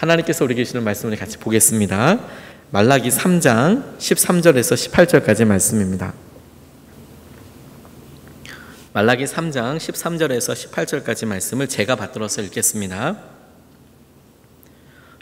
하나님께서 우리에게 주시는 말씀을 같이 보겠습니다. 말라기 3장 13절에서 18절까지 말씀입니다. 말라기 3장 13절에서 18절까지 말씀을 제가 받들어서 읽겠습니다.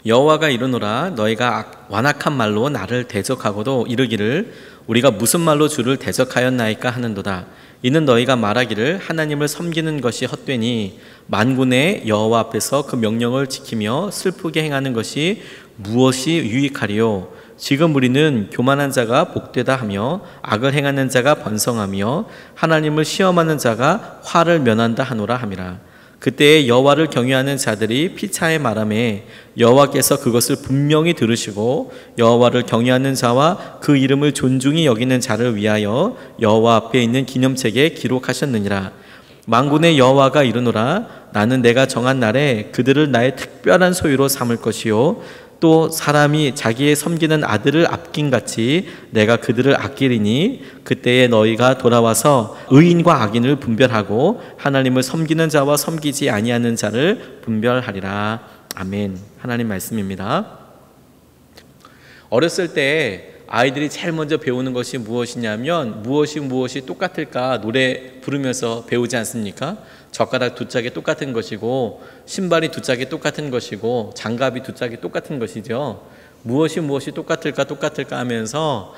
여호와가 이르노라, 너희가 완악한 말로 나를 대적하고도 이르기를 우리가 무슨 말로 주를 대적하였나이까 하는도다. 이는 너희가 말하기를 하나님을 섬기는 것이 헛되니 만군의 여호와 앞에서 그 명령을 지키며 슬프게 행하는 것이 무엇이 유익하리요. 지금 우리는 교만한 자가 복되다 하며 악을 행하는 자가 번성하며 하나님을 시험하는 자가 화를 면한다 하노라 함이라. 그때에 여호와를 경외하는 자들이 피차에 말하매 여호와께서 그것을 분명히 들으시고 여호와를 경외하는 자와 그 이름을 존중히 여기는 자를 위하여 여호와 앞에 있는 기념책에 기록하셨느니라. 만군의 여호와가 이르노라, 나는 내가 정한 날에 그들을 나의 특별한 소유로 삼을 것이요 또 사람이 자기의 섬기는 아들을 아낀같이 내가 그들을 아끼리니 그때에 너희가 돌아와서 의인과 악인을 분별하고 하나님을 섬기는 자와 섬기지 아니하는 자를 분별하리라. 아멘. 하나님 말씀입니다. 어렸을 때 아이들이 제일 먼저 배우는 것이 무엇이냐면 무엇이 똑같을까 노래 부르면서 배우지 않습니까? 젓가락 두 짝이 똑같은 것이고 신발이 두 짝이 똑같은 것이고 장갑이 두 짝이 똑같은 것이죠. 무엇이 똑같을까 하면서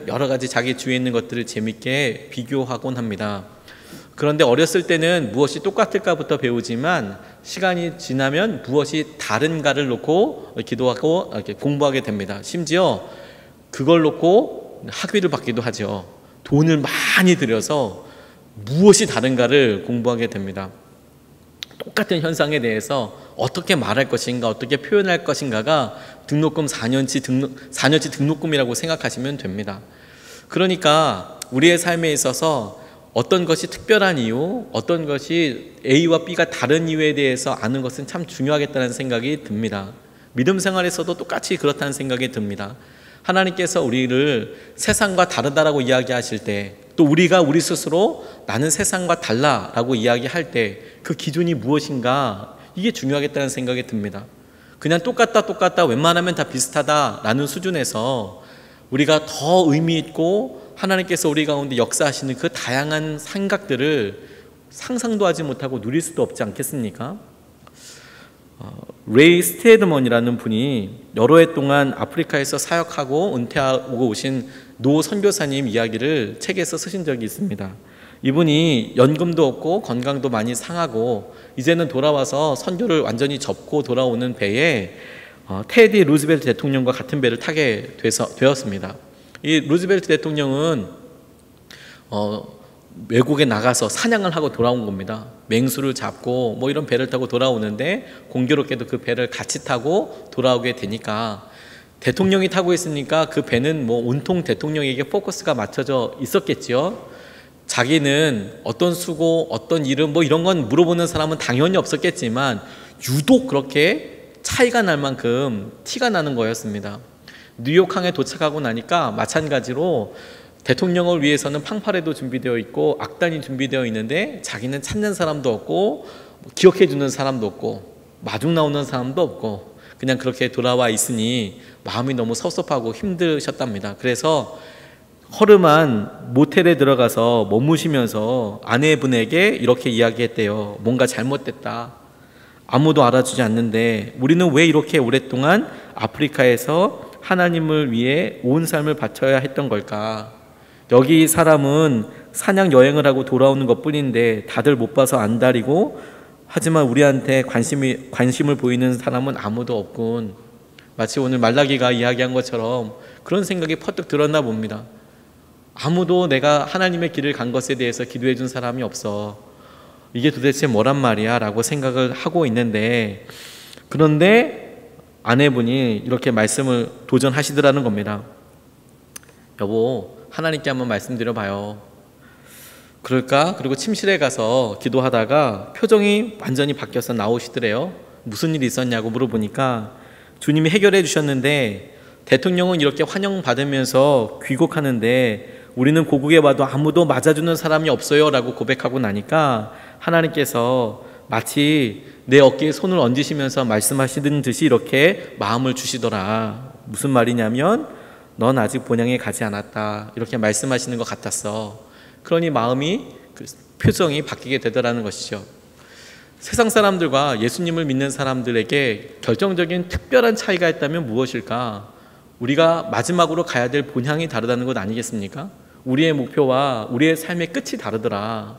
여러 가지 자기 주위에 있는 것들을 재밌게 비교하곤 합니다. 그런데 어렸을 때는 무엇이 똑같을까부터 배우지만 시간이 지나면 무엇이 다른가를 놓고 기도하고 이렇게 공부하게 됩니다. 심지어 그걸 놓고 학위를 받기도 하죠. 돈을 많이 들여서 무엇이 다른가를 공부하게 됩니다. 똑같은 현상에 대해서 어떻게 말할 것인가, 어떻게 표현할 것인가가 등록금 4년치 등록금이라고 생각하시면 됩니다. 그러니까 우리의 삶에 있어서 어떤 것이 특별한 이유, 어떤 것이 A와 B가 다른 이유에 대해서 아는 것은 참 중요하겠다는 생각이 듭니다. 믿음 생활에서도 똑같이 그렇다는 생각이 듭니다. 하나님께서 우리를 세상과 다르다라고 이야기하실 때, 또 우리가 우리 스스로 나는 세상과 달라라고 이야기할 때 그 기준이 무엇인가, 이게 중요하겠다는 생각이 듭니다. 그냥 똑같다 웬만하면 다 비슷하다라는 수준에서 우리가 더 의미 있고 하나님께서 우리 가운데 역사하시는 그 다양한 생각들을 상상도 하지 못하고 누릴 수도 없지 않겠습니까? 레이 스테드먼이라는 분이 여러 해 동안 아프리카에서 사역하고 은퇴하고 오신 노 선교사님 이야기를 책에서 쓰신 적이 있습니다. 이분이 연금도 없고 건강도 많이 상하고 이제는 돌아와서 선교를 완전히 접고 돌아오는 배에 테디 루즈벨트 대통령과 같은 배를 타게 되었습니다. 이 루즈벨트 대통령은 외국에 나가서 사냥을 하고 돌아온 겁니다. 맹수를 잡고 뭐 이런 배를 타고 돌아오는데 공교롭게도 그 배를 같이 타고 돌아오게 되니까 대통령이 타고 있으니까 그 배는 뭐 온통 대통령에게 포커스가 맞춰져 있었겠죠. 자기는 어떤 수고, 어떤 이름 뭐 이런 건 물어보는 사람은 당연히 없었겠지만 유독 그렇게 차이가 날 만큼 티가 나는 거였습니다. 뉴욕항에 도착하고 나니까 마찬가지로 대통령을 위해서는 팡파레도 준비되어 있고 악단이 준비되어 있는데 자기는 찾는 사람도 없고 기억해 주는 사람도 없고 마중 나오는 사람도 없고 그냥 그렇게 돌아와 있으니 마음이 너무 섭섭하고 힘드셨답니다. 그래서 허름한 모텔에 들어가서 머무시면서 아내분에게 이렇게 이야기했대요. 뭔가 잘못됐다. 아무도 알아주지 않는데 우리는 왜 이렇게 오랫동안 아프리카에서 하나님을 위해 온 삶을 바쳐야 했던 걸까? 여기 사람은 사냥 여행을 하고 돌아오는 것뿐인데 다들 못 봐서 안달이고 하지만 우리한테 관심을 보이는 사람은 아무도 없군. 마치 오늘 말라기가 이야기한 것처럼 그런 생각이 퍼뜩 들었나 봅니다. 아무도 내가 하나님의 길을 간 것에 대해서 기도해 준 사람이 없어. 이게 도대체 뭐란 말이야 라고 생각을 하고 있는데 그런데 아내분이 이렇게 말씀을 도전하시더라는 겁니다. 여보, 하나님께 한번 말씀드려봐요. 그럴까? 그리고 침실에 가서 기도하다가 표정이 완전히 바뀌어서 나오시더래요. 무슨 일이 있었냐고 물어보니까 주님이 해결해 주셨는데 대통령은 이렇게 환영받으면서 귀국하는데 우리는 고국에 와도 아무도 맞아주는 사람이 없어요 라고 고백하고 나니까 하나님께서 마치 내 어깨에 손을 얹으시면서 말씀하시는 듯이 이렇게 마음을 주시더라. 무슨 말이냐면 넌 아직 본향에 가지 않았다, 이렇게 말씀하시는 것 같았어. 그러니 마음이, 그 표정이 바뀌게 되더라는 것이죠. 세상 사람들과 예수님을 믿는 사람들에게 결정적인 특별한 차이가 있다면 무엇일까? 우리가 마지막으로 가야 될 본향이 다르다는 것 아니겠습니까? 우리의 목표와 우리의 삶의 끝이 다르더라.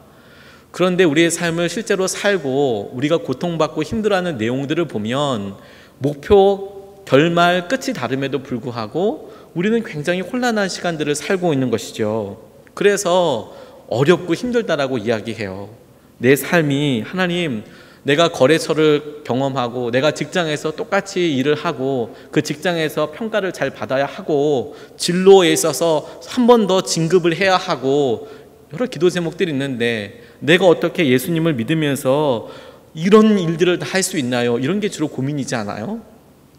그런데 우리의 삶을 실제로 살고 우리가 고통받고 힘들어하는 내용들을 보면 목표, 결말, 끝이 다름에도 불구하고 우리는 굉장히 혼란한 시간들을 살고 있는 것이죠. 그래서 어렵고 힘들다라고 이야기해요. 내 삶이, 하나님, 내가 거래처를 경험하고 내가 직장에서 똑같이 일을 하고 그 직장에서 평가를 잘 받아야 하고 진로에 있어서 한 번 더 진급을 해야 하고 여러 기도 제목들이 있는데 내가 어떻게 예수님을 믿으면서 이런 일들을 다 할 수 있나요? 이런 게 주로 고민이지 않아요?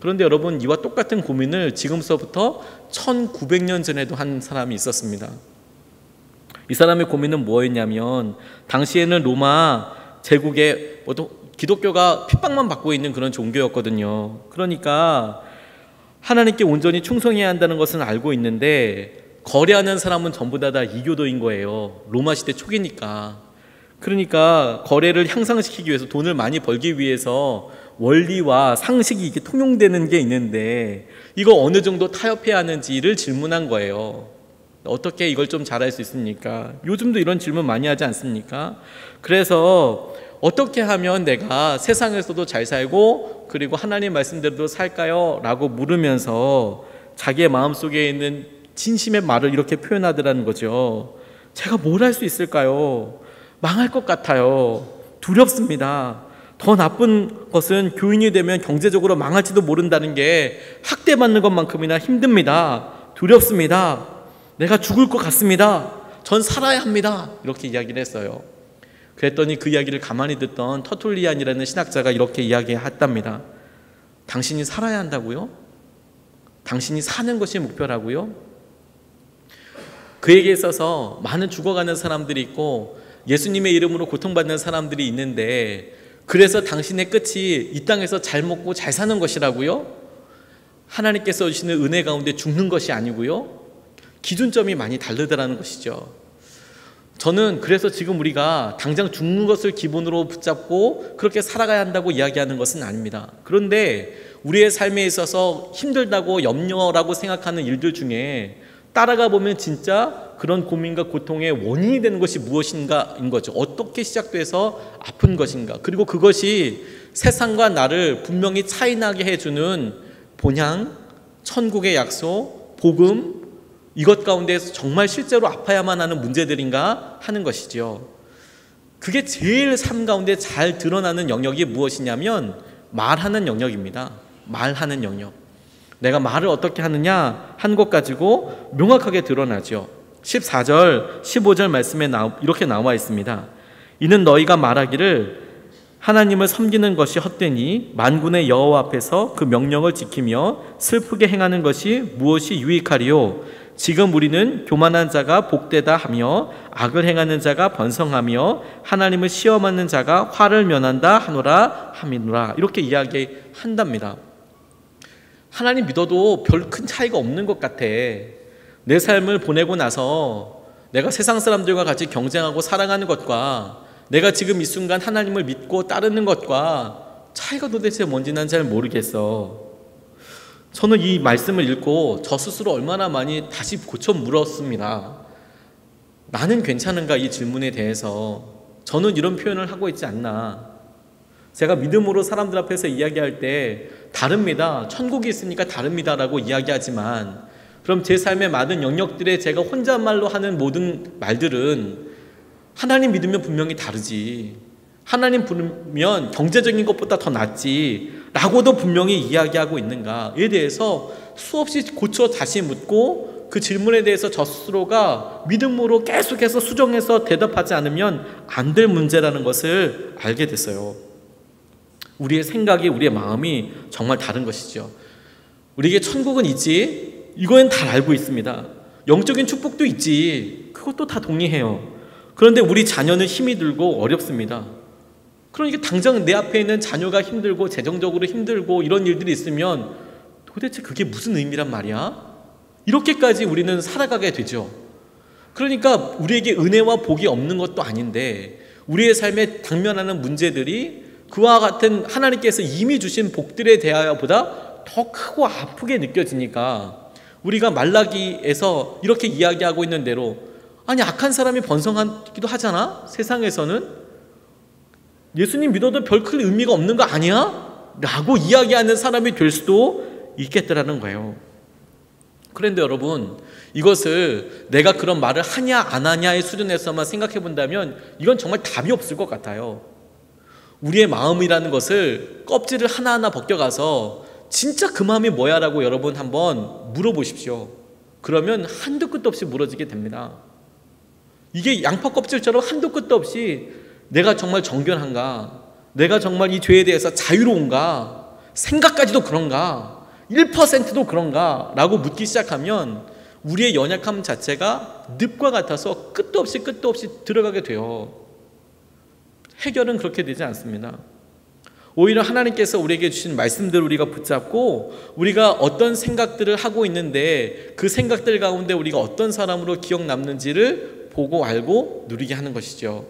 그런데 여러분, 이와 똑같은 고민을 지금서부터 1900년 전에도 한 사람이 있었습니다. 이 사람의 고민은 뭐였냐면 당시에는 로마 제국에 기독교가 핍박만 받고 있는 그런 종교였거든요. 그러니까 하나님께 온전히 충성해야 한다는 것은 알고 있는데 거래하는 사람은 전부 다 이교도인 거예요. 로마 시대 초기니까. 그러니까 거래를 향상시키기 위해서, 돈을 많이 벌기 위해서 원리와 상식이 이게 통용되는 게 있는데 이거 어느 정도 타협해야 하는지를 질문한 거예요. 어떻게 이걸 좀 잘할 수 있습니까? 요즘도 이런 질문 많이 하지 않습니까? 그래서 어떻게 하면 내가 세상에서도 잘 살고 그리고 하나님 말씀대로도 살까요? 라고 물으면서 자기의 마음속에 있는 진심의 말을 이렇게 표현하더라는 거죠. 제가 뭘 할 수 있을까요? 망할 것 같아요. 두렵습니다. 더 나쁜 것은 교인이 되면 경제적으로 망할지도 모른다는 게 학대받는 것만큼이나 힘듭니다. 두렵습니다. 내가 죽을 것 같습니다. 전 살아야 합니다. 이렇게 이야기를 했어요. 그랬더니 그 이야기를 가만히 듣던 터툴리안이라는 신학자가 이렇게 이야기했답니다. 당신이 살아야 한다고요? 당신이 사는 것이 목표라고요? 그에게 있어서 많은 죽어가는 사람들이 있고 예수님의 이름으로 고통받는 사람들이 있는데 그래서 당신의 끝이 이 땅에서 잘 먹고 잘 사는 것이라고요? 하나님께서 주시는 은혜 가운데 죽는 것이 아니고요? 기준점이 많이 다르다는 것이죠. 저는 그래서 지금 우리가 당장 죽는 것을 기본으로 붙잡고 그렇게 살아가야 한다고 이야기하는 것은 아닙니다. 그런데 우리의 삶에 있어서 힘들다고 염려라고 생각하는 일들 중에 따라가 보면 진짜 그런 고민과 고통의 원인이 되는 것이 무엇인가인 거죠. 어떻게 시작돼서 아픈 것인가. 그리고 그것이 세상과 나를 분명히 차이나게 해주는 본향, 천국의 약속, 복음, 이것 가운데에서 정말 실제로 아파야만 하는 문제들인가 하는 것이죠. 그게 제일 삶 가운데 잘 드러나는 영역이 무엇이냐면 말하는 영역입니다. 말하는 영역. 내가 말을 어떻게 하느냐 한 것 가지고 명확하게 드러나죠. 14절, 15절 말씀에 이렇게 나와 있습니다. 이는 너희가 말하기를 하나님을 섬기는 것이 헛되니 만군의 여호와 앞에서 그 명령을 지키며 슬프게 행하는 것이 무엇이 유익하리요? 지금 우리는 교만한 자가 복되다 하며 악을 행하는 자가 번성하며 하나님을 시험하는 자가 화를 면한다 하노라 하미노라. 이렇게 이야기한답니다. 하나님 믿어도 별 큰 차이가 없는 것 같아. 내 삶을 보내고 나서 내가 세상 사람들과 같이 경쟁하고 살아가는 것과 내가 지금 이 순간 하나님을 믿고 따르는 것과 차이가 도대체 뭔지 난 잘 모르겠어. 저는 이 말씀을 읽고 저 스스로 얼마나 많이 다시 고쳐 물었습니다. 나는 괜찮은가, 이 질문에 대해서. 저는 이런 표현을 하고 있지 않나. 제가 믿음으로 사람들 앞에서 이야기할 때 다릅니다. 천국이 있으니까 다릅니다라고 이야기하지만 그럼 제 삶의 많은 영역들에 제가 혼잣말로 하는 모든 말들은 하나님 믿으면 분명히 다르지. 하나님 부르면 경제적인 것보다 더 낫지 라고도 분명히 이야기하고 있는가에 대해서 수없이 고쳐 다시 묻고 그 질문에 대해서 저 스스로가 믿음으로 계속해서 수정해서 대답하지 않으면 안 될 문제라는 것을 알게 됐어요. 우리의 생각이, 우리의 마음이 정말 다른 것이죠. 우리에게 천국은 있지, 이거는 다 알고 있습니다. 영적인 축복도 있지, 그것도 다 동의해요. 그런데 우리 자녀는 힘이 들고 어렵습니다. 그러니까 당장 내 앞에 있는 자녀가 힘들고 재정적으로 힘들고 이런 일들이 있으면 도대체 그게 무슨 의미란 말이야? 이렇게까지 우리는 살아가게 되죠. 그러니까 우리에게 은혜와 복이 없는 것도 아닌데 우리의 삶에 당면하는 문제들이 그와 같은 하나님께서 이미 주신 복들에 대하여보다 더 크고 아프게 느껴지니까 우리가 말라기에서 이렇게 이야기하고 있는 대로 아니 악한 사람이 번성하기도 하잖아? 세상에서는 예수님 믿어도 별 큰 의미가 없는 거 아니야? 라고 이야기하는 사람이 될 수도 있겠더라는 거예요. 그런데 여러분, 이것을 내가 그런 말을 하냐 안 하냐의 수준에서만 생각해 본다면 이건 정말 답이 없을 것 같아요. 우리의 마음이라는 것을 껍질을 하나하나 벗겨가서 진짜 그 마음이 뭐야 라고 여러분 한번 물어보십시오. 그러면 한도 끝도 없이 무너지게 됩니다. 이게 양파 껍질처럼 한도 끝도 없이 내가 정말 정결한가? 내가 정말 이 죄에 대해서 자유로운가? 생각까지도 그런가? 1%도 그런가? 라고 묻기 시작하면 우리의 연약함 자체가 늪과 같아서 끝도 없이 들어가게 돼요. 해결은 그렇게 되지 않습니다. 오히려 하나님께서 우리에게 주신 말씀들을 우리가 붙잡고 우리가 어떤 생각들을 하고 있는데 그 생각들 가운데 우리가 어떤 사람으로 기억 남는지를 보고 알고 누리게 하는 것이죠.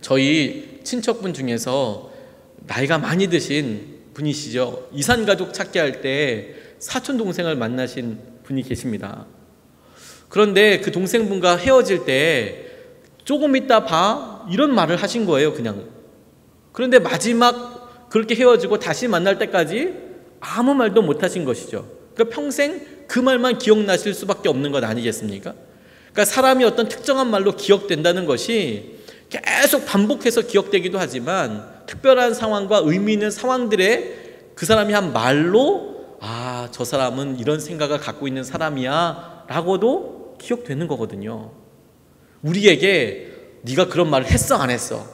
저희 친척분 중에서 나이가 많이 드신 분이시죠. 이산가족 찾기 할 때 사촌 동생을 만나신 분이 계십니다. 그런데 그 동생분과 헤어질 때 조금 이따 봐 이런 말을 하신 거예요. 그냥. 그런데 마지막 그렇게 헤어지고 다시 만날 때까지 아무 말도 못 하신 것이죠. 그러니까 평생 그 말만 기억나실 수밖에 없는 것 아니겠습니까? 그러니까 사람이 어떤 특정한 말로 기억된다는 것이 계속 반복해서 기억되기도 하지만 특별한 상황과 의미 있는 상황들에 그 사람이 한 말로 아, 저 사람은 이런 생각을 갖고 있는 사람이야 라고도 기억되는 거거든요. 우리에게 네가 그런 말을 했어 안 했어?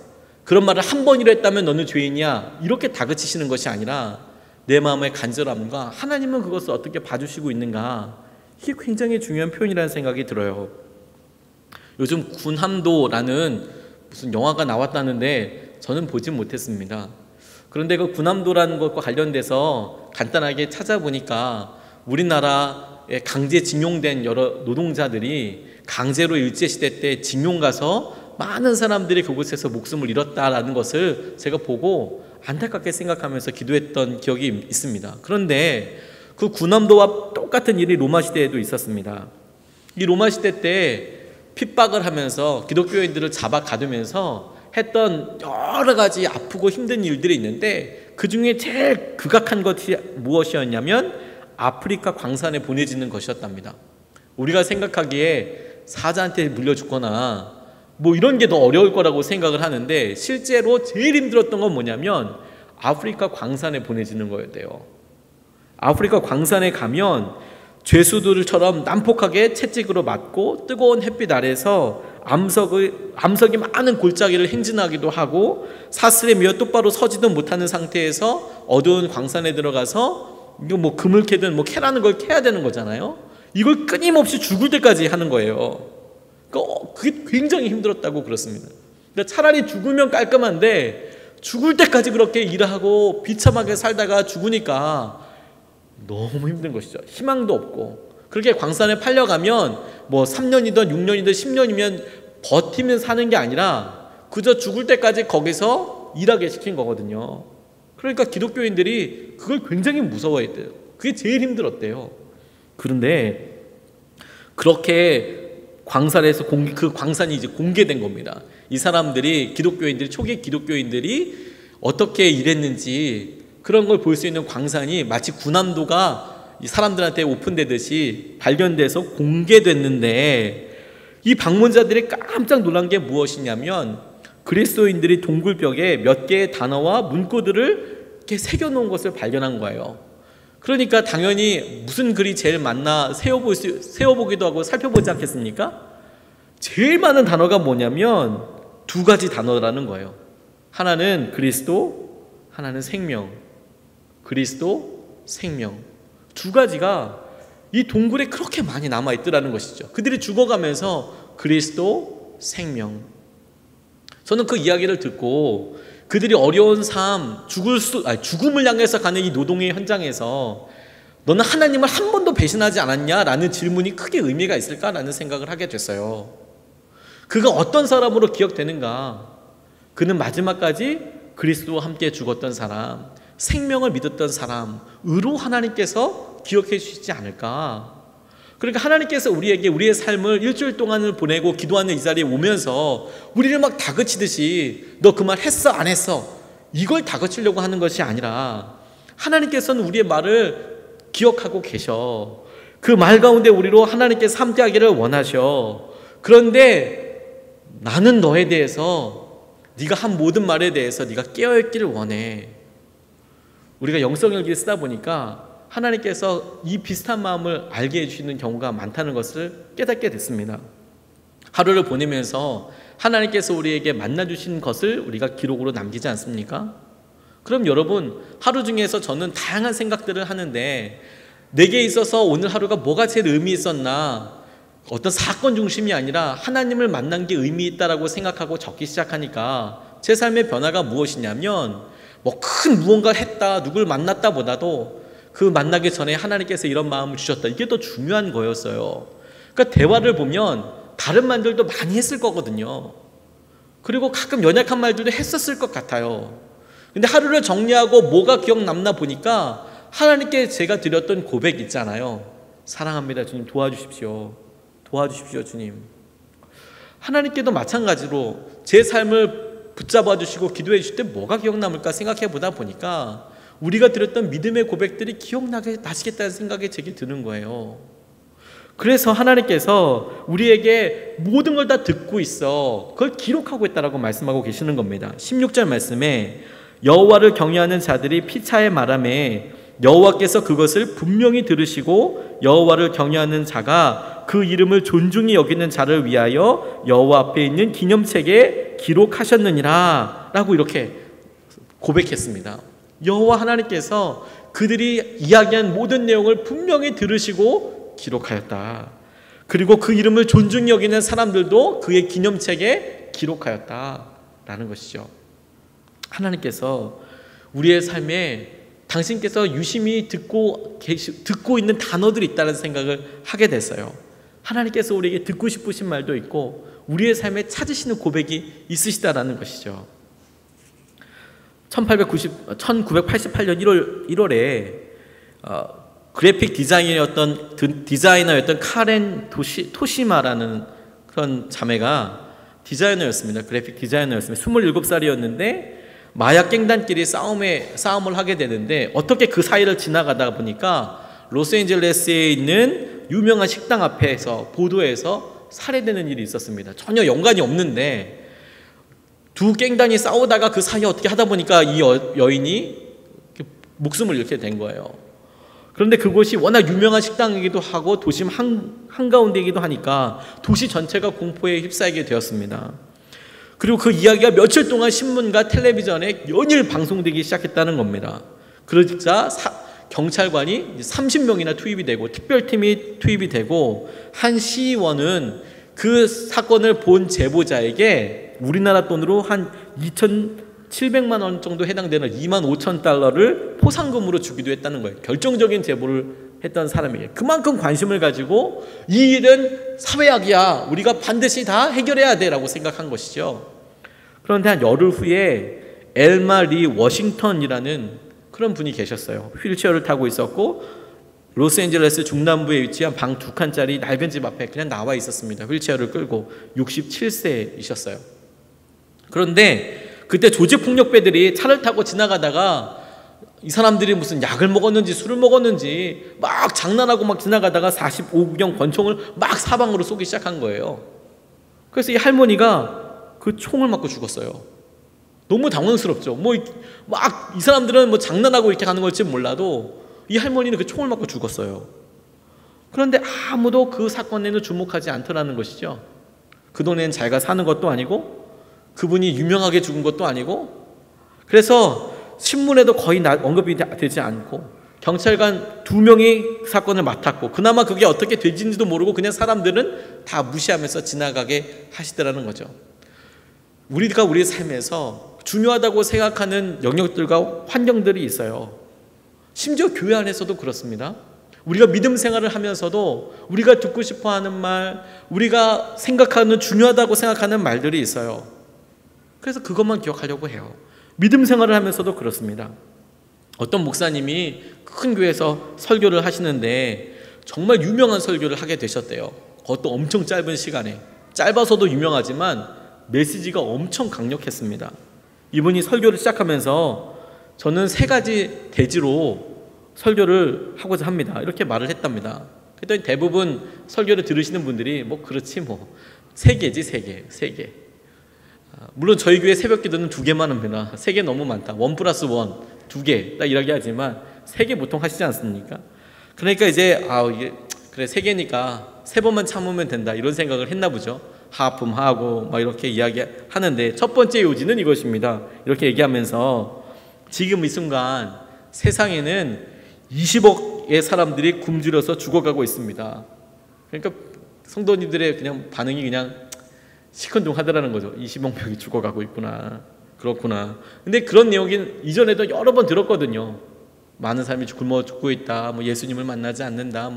그런 말을 한 번이라 했다면 너는 죄인이야? 이렇게 다그치시는 것이 아니라 내 마음의 간절함과 하나님은 그것을 어떻게 봐주시고 있는가, 이게 굉장히 중요한 표현이라는 생각이 들어요. 요즘 군함도라는 무슨 영화가 나왔다는데 저는 보진 못했습니다. 그런데 그 군함도라는 것과 관련돼서 간단하게 찾아보니까 우리나라에 강제징용된 여러 노동자들이 강제로 일제시대 때 징용 가서 많은 사람들이 그곳에서 목숨을 잃었다라는 것을 제가 보고 안타깝게 생각하면서 기도했던 기억이 있습니다. 그런데 그 군함도와 똑같은 일이 로마 시대에도 있었습니다. 이 로마 시대 때 핍박을 하면서 기독교인들을 잡아 가두면서 했던 여러 가지 아프고 힘든 일들이 있는데 그 중에 제일 극악한 것이 무엇이었냐면 아프리카 광산에 보내지는 것이었답니다. 우리가 생각하기에 사자한테 물려 죽거나 뭐 이런 게 더 어려울 거라고 생각을 하는데 실제로 제일 힘들었던 건 뭐냐면 아프리카 광산에 보내지는 거였대요. 아프리카 광산에 가면 죄수들처럼 난폭하게 채찍으로 맞고 뜨거운 햇빛 아래서 암석이 많은 골짜기를 행진하기도 하고 사슬에 미어 똑바로 서지도 못하는 상태에서 어두운 광산에 들어가서 이거 뭐 금을 캐든 뭐 캐라는 걸 캐야 되는 거잖아요. 이걸 끊임없이 죽을 때까지 하는 거예요. 그게 굉장히 힘들었다고 그렇습니다. 그러니까 차라리 죽으면 깔끔한데 죽을 때까지 그렇게 일하고 비참하게 살다가 죽으니까 너무 힘든 것이죠. 희망도 없고. 그렇게 광산에 팔려가면 뭐 3년이든 6년이든 10년이면 버티면 사는 게 아니라 그저 죽을 때까지 거기서 일하게 시킨 거거든요. 그러니까 기독교인들이 그걸 굉장히 무서워했대요. 그게 제일 힘들었대요. 그런데 그렇게 광산에서 그 광산이 이제 공개된 겁니다. 이 사람들이 초기 기독교인들이 어떻게 일했는지 그런 걸 볼 수 있는 광산이 마치 군함도가 이 사람들한테 오픈되듯이 발견돼서 공개됐는데 이 방문자들이 깜짝 놀란 게 무엇이냐면 그리스도인들이 동굴벽에 몇 개의 단어와 문구들을 이렇게 새겨놓은 것을 발견한 거예요. 그러니까 당연히 무슨 글이 제일 맞나 세어보기도 하고 살펴보지 않겠습니까? 제일 많은 단어가 뭐냐면 두 가지 단어라는 거예요. 하나는 그리스도, 하나는 생명. 그리스도, 생명. 두 가지가 이 동굴에 그렇게 많이 남아있더라는 것이죠. 그들이 죽어가면서 그리스도, 생명. 저는 그 이야기를 듣고 그들이 어려운 삶, 죽음을 향해서 가는 이 노동의 현장에서 너는 하나님을 한 번도 배신하지 않았냐라는 질문이 크게 의미가 있을까라는 생각을 하게 됐어요. 그가 어떤 사람으로 기억되는가? 그는 마지막까지 그리스도와 함께 죽었던 사람, 생명을 믿었던 사람으로 하나님께서 기억해 주시지 않을까? 그러니까 하나님께서 우리에게 우리의 삶을 일주일 동안을 보내고 기도하는 이 자리에 오면서 우리를 막 다그치듯이 너 그 말 했어 안 했어 이걸 다그치려고 하는 것이 아니라 하나님께서는 우리의 말을 기억하고 계셔. 그 말 가운데 우리로 하나님께서 함께하기를 원하셔. 그런데 나는 너에 대해서 네가 한 모든 말에 대해서 네가 깨어있기를 원해. 우리가 영성일기를 쓰다 보니까 하나님께서 이 비슷한 마음을 알게 해주시는 경우가 많다는 것을 깨닫게 됐습니다. 하루를 보내면서 하나님께서 우리에게 만나주신 것을 우리가 기록으로 남기지 않습니까? 그럼 여러분, 하루 중에서 저는 다양한 생각들을 하는데 내게 있어서 오늘 하루가 뭐가 제일 의미 있었나, 어떤 사건 중심이 아니라 하나님을 만난 게 의미 있다라고 생각하고 적기 시작하니까 제 삶의 변화가 무엇이냐면 뭐 큰 무언가를 했다, 누굴 만났다 보다도 그 만나기 전에 하나님께서 이런 마음을 주셨다, 이게 더 중요한 거였어요. 그러니까 대화를 보면 다른 말들도 많이 했을 거거든요. 그리고 가끔 연약한 말들도 했었을 것 같아요. 근데 하루를 정리하고 뭐가 기억 남나 보니까 하나님께 제가 드렸던 고백 있잖아요. 사랑합니다 주님, 도와주십시오. 도와주십시오 주님. 하나님께도 마찬가지로 제 삶을 붙잡아 주시고 기도해 주실 때 뭐가 기억 남을까 생각해 보다 보니까 우리가 드렸던 믿음의 고백들이 기억나시겠다는 생각이 제게 드는 거예요. 그래서 하나님께서 우리에게 모든 걸 다 듣고 있어, 그걸 기록하고 있다라고 말씀하고 계시는 겁니다. 16절 말씀에 여호와를 경외하는 자들이 피차에 말하매 여호와께서 그것을 분명히 들으시고 여호와를 경외하는 자가 그 이름을 존중히 여기는 자를 위하여 여호와 앞에 있는 기념책에 기록하셨느니라 라고 이렇게 고백했습니다. 여호와 하나님께서 그들이 이야기한 모든 내용을 분명히 들으시고 기록하였다. 그리고 그 이름을 존중히 여기는 사람들도 그의 기념책에 기록하였다라는 것이죠. 하나님께서 우리의 삶에 당신께서 유심히 듣고 있는 단어들이 있다는 생각을 하게 됐어요. 하나님께서 우리에게 듣고 싶으신 말도 있고 우리의 삶에 찾으시는 고백이 있으시다라는 것이죠. 1988년 1월에 그래픽 디자이너였던 카렌 토시마라는 그런 자매가 디자이너였습니다. 그래픽 디자이너였습니다. 27살이었는데 마약 갱단끼리 싸움을 하게 되는데 어떻게 그 사이를 지나가다 보니까 로스앤젤레스에 있는 유명한 식당 앞에서 보도에서 살해되는 일이 있었습니다. 전혀 연관이 없는데 두 갱단이 싸우다가 그 사이에 어떻게 하다 보니까 이 여인이 목숨을 잃게 된 거예요. 그런데 그곳이 워낙 유명한 식당이기도 하고 도심 한가운데이기도 하니까 도시 전체가 공포에 휩싸이게 되었습니다. 그리고 그 이야기가 며칠 동안 신문과 텔레비전에 연일 방송되기 시작했다는 겁니다. 그러자 경찰관이 30명이나 투입이 되고 특별팀이 투입이 되고 한 시의원은 그 사건을 본 제보자에게 우리나라 돈으로 한 2,700만 원 정도 해당되는 25,000달러를 포상금으로 주기도 했다는 거예요. 결정적인 제보를 했던 사람에게. 그만큼 관심을 가지고 이 일은 사회악이야, 우리가 반드시 다 해결해야 돼라고 생각한 것이죠. 그런데 한 열흘 후에 엘마 리 워싱턴이라는 그런 분이 계셨어요. 휠체어를 타고 있었고 로스앤젤레스 중남부에 위치한 방 2칸짜리 낡은 집 앞에 그냥 나와 있었습니다. 휠체어를 끌고 67세이셨어요. 그런데 그때 조직폭력배들이 차를 타고 지나가다가 이 사람들이 무슨 약을 먹었는지 술을 먹었는지 막 장난하고 막 지나가다가 45구경 권총을 막 사방으로 쏘기 시작한 거예요. 그래서 이 할머니가 그 총을 맞고 죽었어요. 너무 당황스럽죠. 막 이 사람들은 장난하고 이렇게 가는 걸지 몰라도 이 할머니는 그 총을 맞고 죽었어요. 그런데 아무도 그 사건에는 주목하지 않더라는 것이죠. 그 동네는 자기가 사는 것도 아니고 그분이 유명하게 죽은 것도 아니고, 그래서 신문에도 거의 언급이 되지 않고 경찰관 2명이 사건을 맡았고 그나마 그게 어떻게 되진지도 모르고 그냥 사람들은 다 무시하면서 지나가게 하시더라는 거죠. 우리가 우리 삶에서 중요하다고 생각하는 영역들과 환경들이 있어요. 심지어 교회 안에서도 그렇습니다. 우리가 믿음 생활을 하면서도 우리가 듣고 싶어하는 말, 우리가 생각하는 중요하다고 생각하는 말들이 있어요. 그래서 그것만 기억하려고 해요. 믿음 생활을 하면서도 그렇습니다. 어떤 목사님이 큰 교회에서 설교를 하시는데 정말 유명한 설교를 하게 되셨대요. 그것도 엄청 짧은 시간에. 짧아서도 유명하지만 메시지가 엄청 강력했습니다. 이분이 설교를 시작하면서 저는 3가지 대지로 설교를 하고자 합니다. 이렇게 말을 했답니다. 그랬더니 대부분 설교를 들으시는 분들이 그렇지 3개지 3개. 물론 저희 교회 새벽 기도는 2개만 합니다. 3개 너무 많다. 1+1 2개 딱 이렇게 하지만 3개 보통 하시지 않습니까? 그러니까 이제 이게 그래 3개니까 3번만 참으면 된다 이런 생각을 했나 보죠. 하품하고 막 이렇게 이야기하는데 첫 번째 요지는 이것입니다. 이렇게 얘기하면서 지금 이 순간 세상에는 20억의 사람들이 굶주려서 죽어가고 있습니다. 그러니까 성도님들의 그냥 반응이 그냥 시큰둥하더라는 거죠. 20억 명이 죽어가고 있구나. 그렇구나. 근데 그런 내용은 이전에도 여러 번 들었거든요. 많은 사람이 굶어 죽고 있다. 예수님을 만나지 않는다.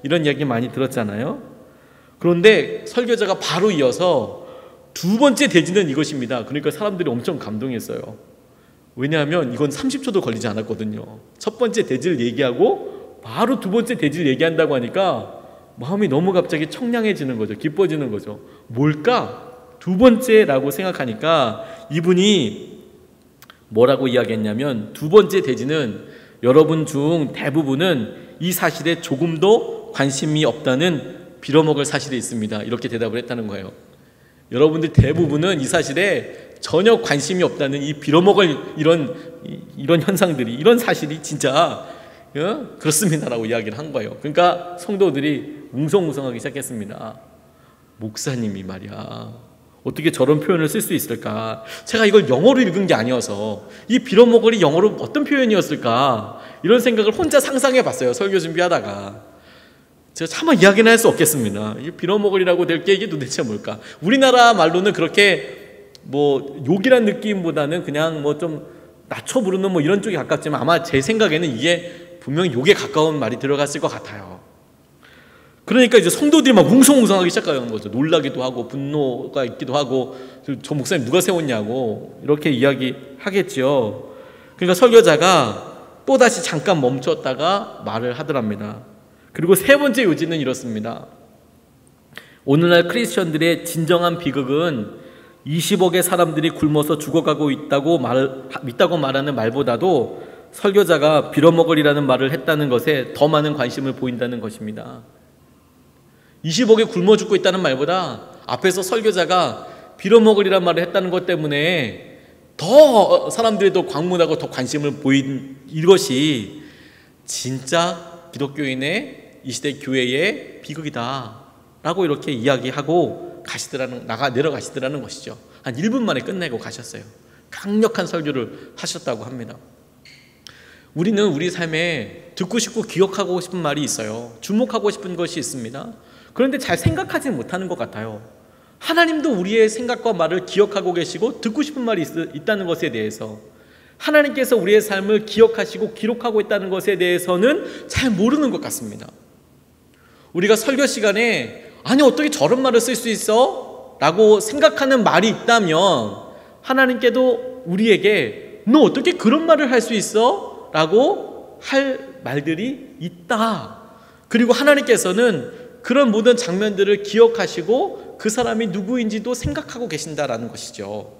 이런 이야기 많이 들었잖아요. 그런데 설교자가 바로 이어서 2번째 대지는 이것입니다. 그러니까 사람들이 엄청 감동했어요. 왜냐하면 이건 30초도 걸리지 않았거든요. 첫 번째 대지를 얘기하고 바로 2번째 대지를 얘기한다고 하니까 마음이 너무 갑자기 청량해지는 거죠. 기뻐지는 거죠. 뭘까? 2번째라고 생각하니까 이분이 뭐라고 이야기했냐면 2번째 대지는 여러분 중 대부분은 이 사실에 조금도 관심이 없다는 빌어먹을 사실이 있습니다. 이렇게 대답을 했다는 거예요. 여러분들 대부분은 이 사실에 전혀 관심이 없다는 이 빌어먹을 이런 현상들이, 이런 사실이 진짜 그렇습니다라고 이야기를 한 거예요. 그러니까 성도들이 웅성웅성하기 시작했습니다. 목사님이 말이야 어떻게 저런 표현을 쓸 수 있을까? 제가 이걸 영어로 읽은 게 아니어서 이 빌어먹을이 영어로 어떤 표현이었을까? 이런 생각을 혼자 상상해 봤어요. 설교 준비하다가. 제가 차마 이야기는 할 수 없겠습니다. 이 빌어먹을이라고 될 게 이게 도대체 뭘까? 우리나라 말로는 그렇게 욕이란 느낌보다는 그냥 좀 낮춰 부르는 이런 쪽에 가깝지만 아마 제 생각에는 이게 분명히 욕에 가까운 말이 들어갔을 것 같아요. 그러니까 이제 성도들이 막 웅성웅성하기 시작하는 거죠. 놀라기도 하고 분노가 있기도 하고 저 목사님 누가 세웠냐고 이렇게 이야기하겠죠. 그러니까 설교자가 또다시 잠깐 멈췄다가 말을 하더랍니다. 그리고 3번째 요지는 이렇습니다. 오늘날 크리스천들의 진정한 비극은 20억의 사람들이 굶어서 죽어가고 있다고 말하는 말보다도 설교자가 빌어먹으리라는 말을 했다는 것에 더 많은 관심을 보인다는 것입니다. 20억이 굶어 죽고 있다는 말보다 앞에서 설교자가 빌어먹으리란 말을 했다는 것 때문에 더 사람들이 더 광문하고 더 관심을 보인 이것이 진짜 기독교인의 이 시대 교회의 비극이다 라고 이렇게 이야기하고 내려가시더라는 것이죠. 한 1분 만에 끝내고 가셨어요. 강력한 설교를 하셨다고 합니다. 우리는 우리 삶에 듣고 싶고 기억하고 싶은 말이 있어요. 주목하고 싶은 것이 있습니다. 그런데 잘 생각하지 못하는 것 같아요. 하나님도 우리의 생각과 말을 기억하고 계시고 듣고 싶은 말이 있다는 것에 대해서, 하나님께서 우리의 삶을 기억하시고 기록하고 있다는 것에 대해서는 잘 모르는 것 같습니다. 우리가 설교 시간에 아니 어떻게 저런 말을 쓸 수 있어? 라고 생각하는 말이 있다면 하나님께도 우리에게 너 어떻게 그런 말을 할 수 있어? 라고 할 말들이 있다. 그리고 하나님께서는 그런 모든 장면들을 기억하시고 그 사람이 누구인지도 생각하고 계신다라는 것이죠.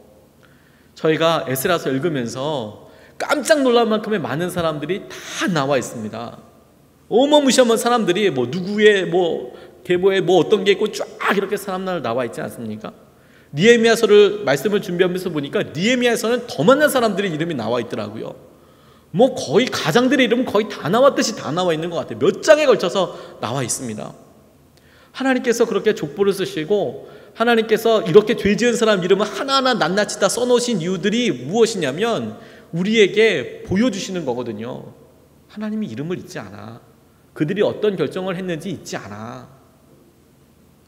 저희가 에스라서 읽으면서 깜짝 놀랄 만큼의 많은 사람들이 다 나와 있습니다. 어마무시한 사람들이 누구의 계보에 어떤 게 있고 쫙 이렇게 사람들 나와 있지 않습니까? 느헤미야서를 말씀을 준비하면서 보니까 느헤미야서는 더 많은 사람들의 이름이 나와 있더라고요. 거의 가장들의 이름은 거의 다 나왔듯이 다 나와 있는 것 같아요. 몇 장에 걸쳐서 나와 있습니다. 하나님께서 그렇게 족보를 쓰시고 하나님께서 이렇게 죄 지은 사람 이름을 하나하나 낱낱이 다 써놓으신 이유들이 무엇이냐면 우리에게 보여주시는 거거든요. 하나님이 이름을 잊지 않아. 그들이 어떤 결정을 했는지 잊지 않아.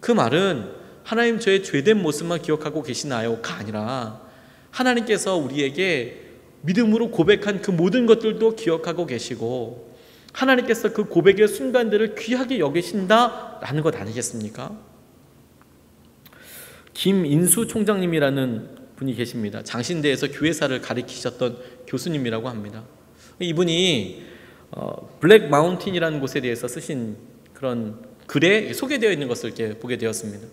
그 말은 하나님 저의 죄된 모습만 기억하고 계시나요?가 아니라 하나님께서 우리에게 믿음으로 고백한 그 모든 것들도 기억하고 계시고 하나님께서 그 고백의 순간들을 귀하게 여기신다라는 것 아니겠습니까? 김인수 총장님이라는 분이 계십니다. 장신대에서 교회사를 가르치셨던 교수님이라고 합니다. 이분이 블랙 마운틴이라는 곳에 대해서 쓰신 그런 글에 소개되어 있는 것을 이렇게 보게 되었습니다.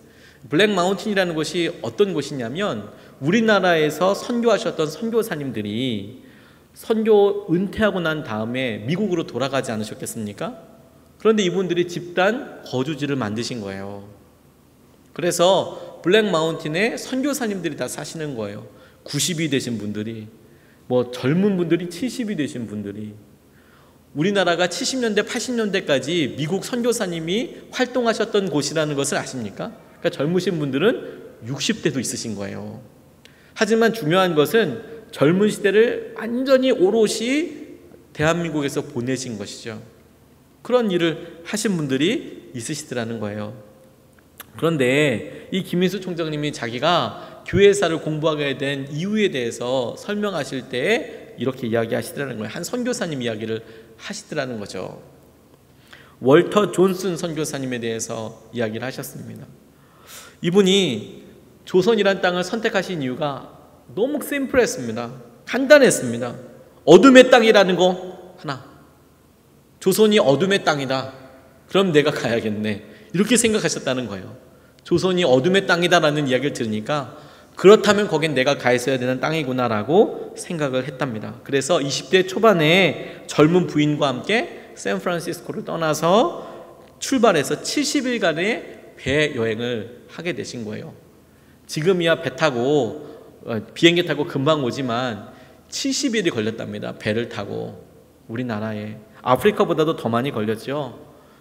블랙 마운틴이라는 곳이 어떤 곳이냐면 우리나라에서 선교하셨던 선교사님들이 선교 은퇴하고 난 다음에 미국으로 돌아가지 않으셨겠습니까? 그런데 이분들이 집단 거주지를 만드신 거예요. 그래서 블랙 마운틴에 선교사님들이 다 사시는 거예요. 90이 되신 분들이, 뭐 젊은 분들이 70이 되신 분들이. 우리나라가 70년대, 80년대까지 미국 선교사님이 활동하셨던 곳이라는 것을 아십니까? 그러니까 젊으신 분들은 60대도 있으신 거예요. 하지만 중요한 것은 젊은 시대를 완전히 오롯이 대한민국에서 보내신 것이죠. 그런 일을 하신 분들이 있으시더라는 거예요. 그런데 이 김인수 총장님이 자기가 교회사를 공부하게 된 이유에 대해서 설명하실 때 이렇게 이야기하시더라는 거예요. 한 선교사님 이야기를 하시더라는 거죠. 월터 존슨 선교사님에 대해서 이야기를 하셨습니다. 이분이 조선이란 땅을 선택하신 이유가 너무 심플했습니다. 간단했습니다. 어둠의 땅이라는 거 하나. 조선이 어둠의 땅이다. 그럼 내가 가야겠네. 이렇게 생각하셨다는 거예요. 조선이 어둠의 땅이다라는 이야기를 들으니까 그렇다면 거긴 내가 가 있어야 되는 땅이구나라고 생각을 했답니다. 그래서 20대 초반에 젊은 부인과 함께 샌프란시스코를 떠나서 출발해서 70일간의 배 여행을 하게 되신 거예요. 지금이야 배 타고 비행기 타고 금방 오지만 70일이 걸렸답니다. 배를 타고 우리나라에. 아프리카보다도 더 많이 걸렸죠.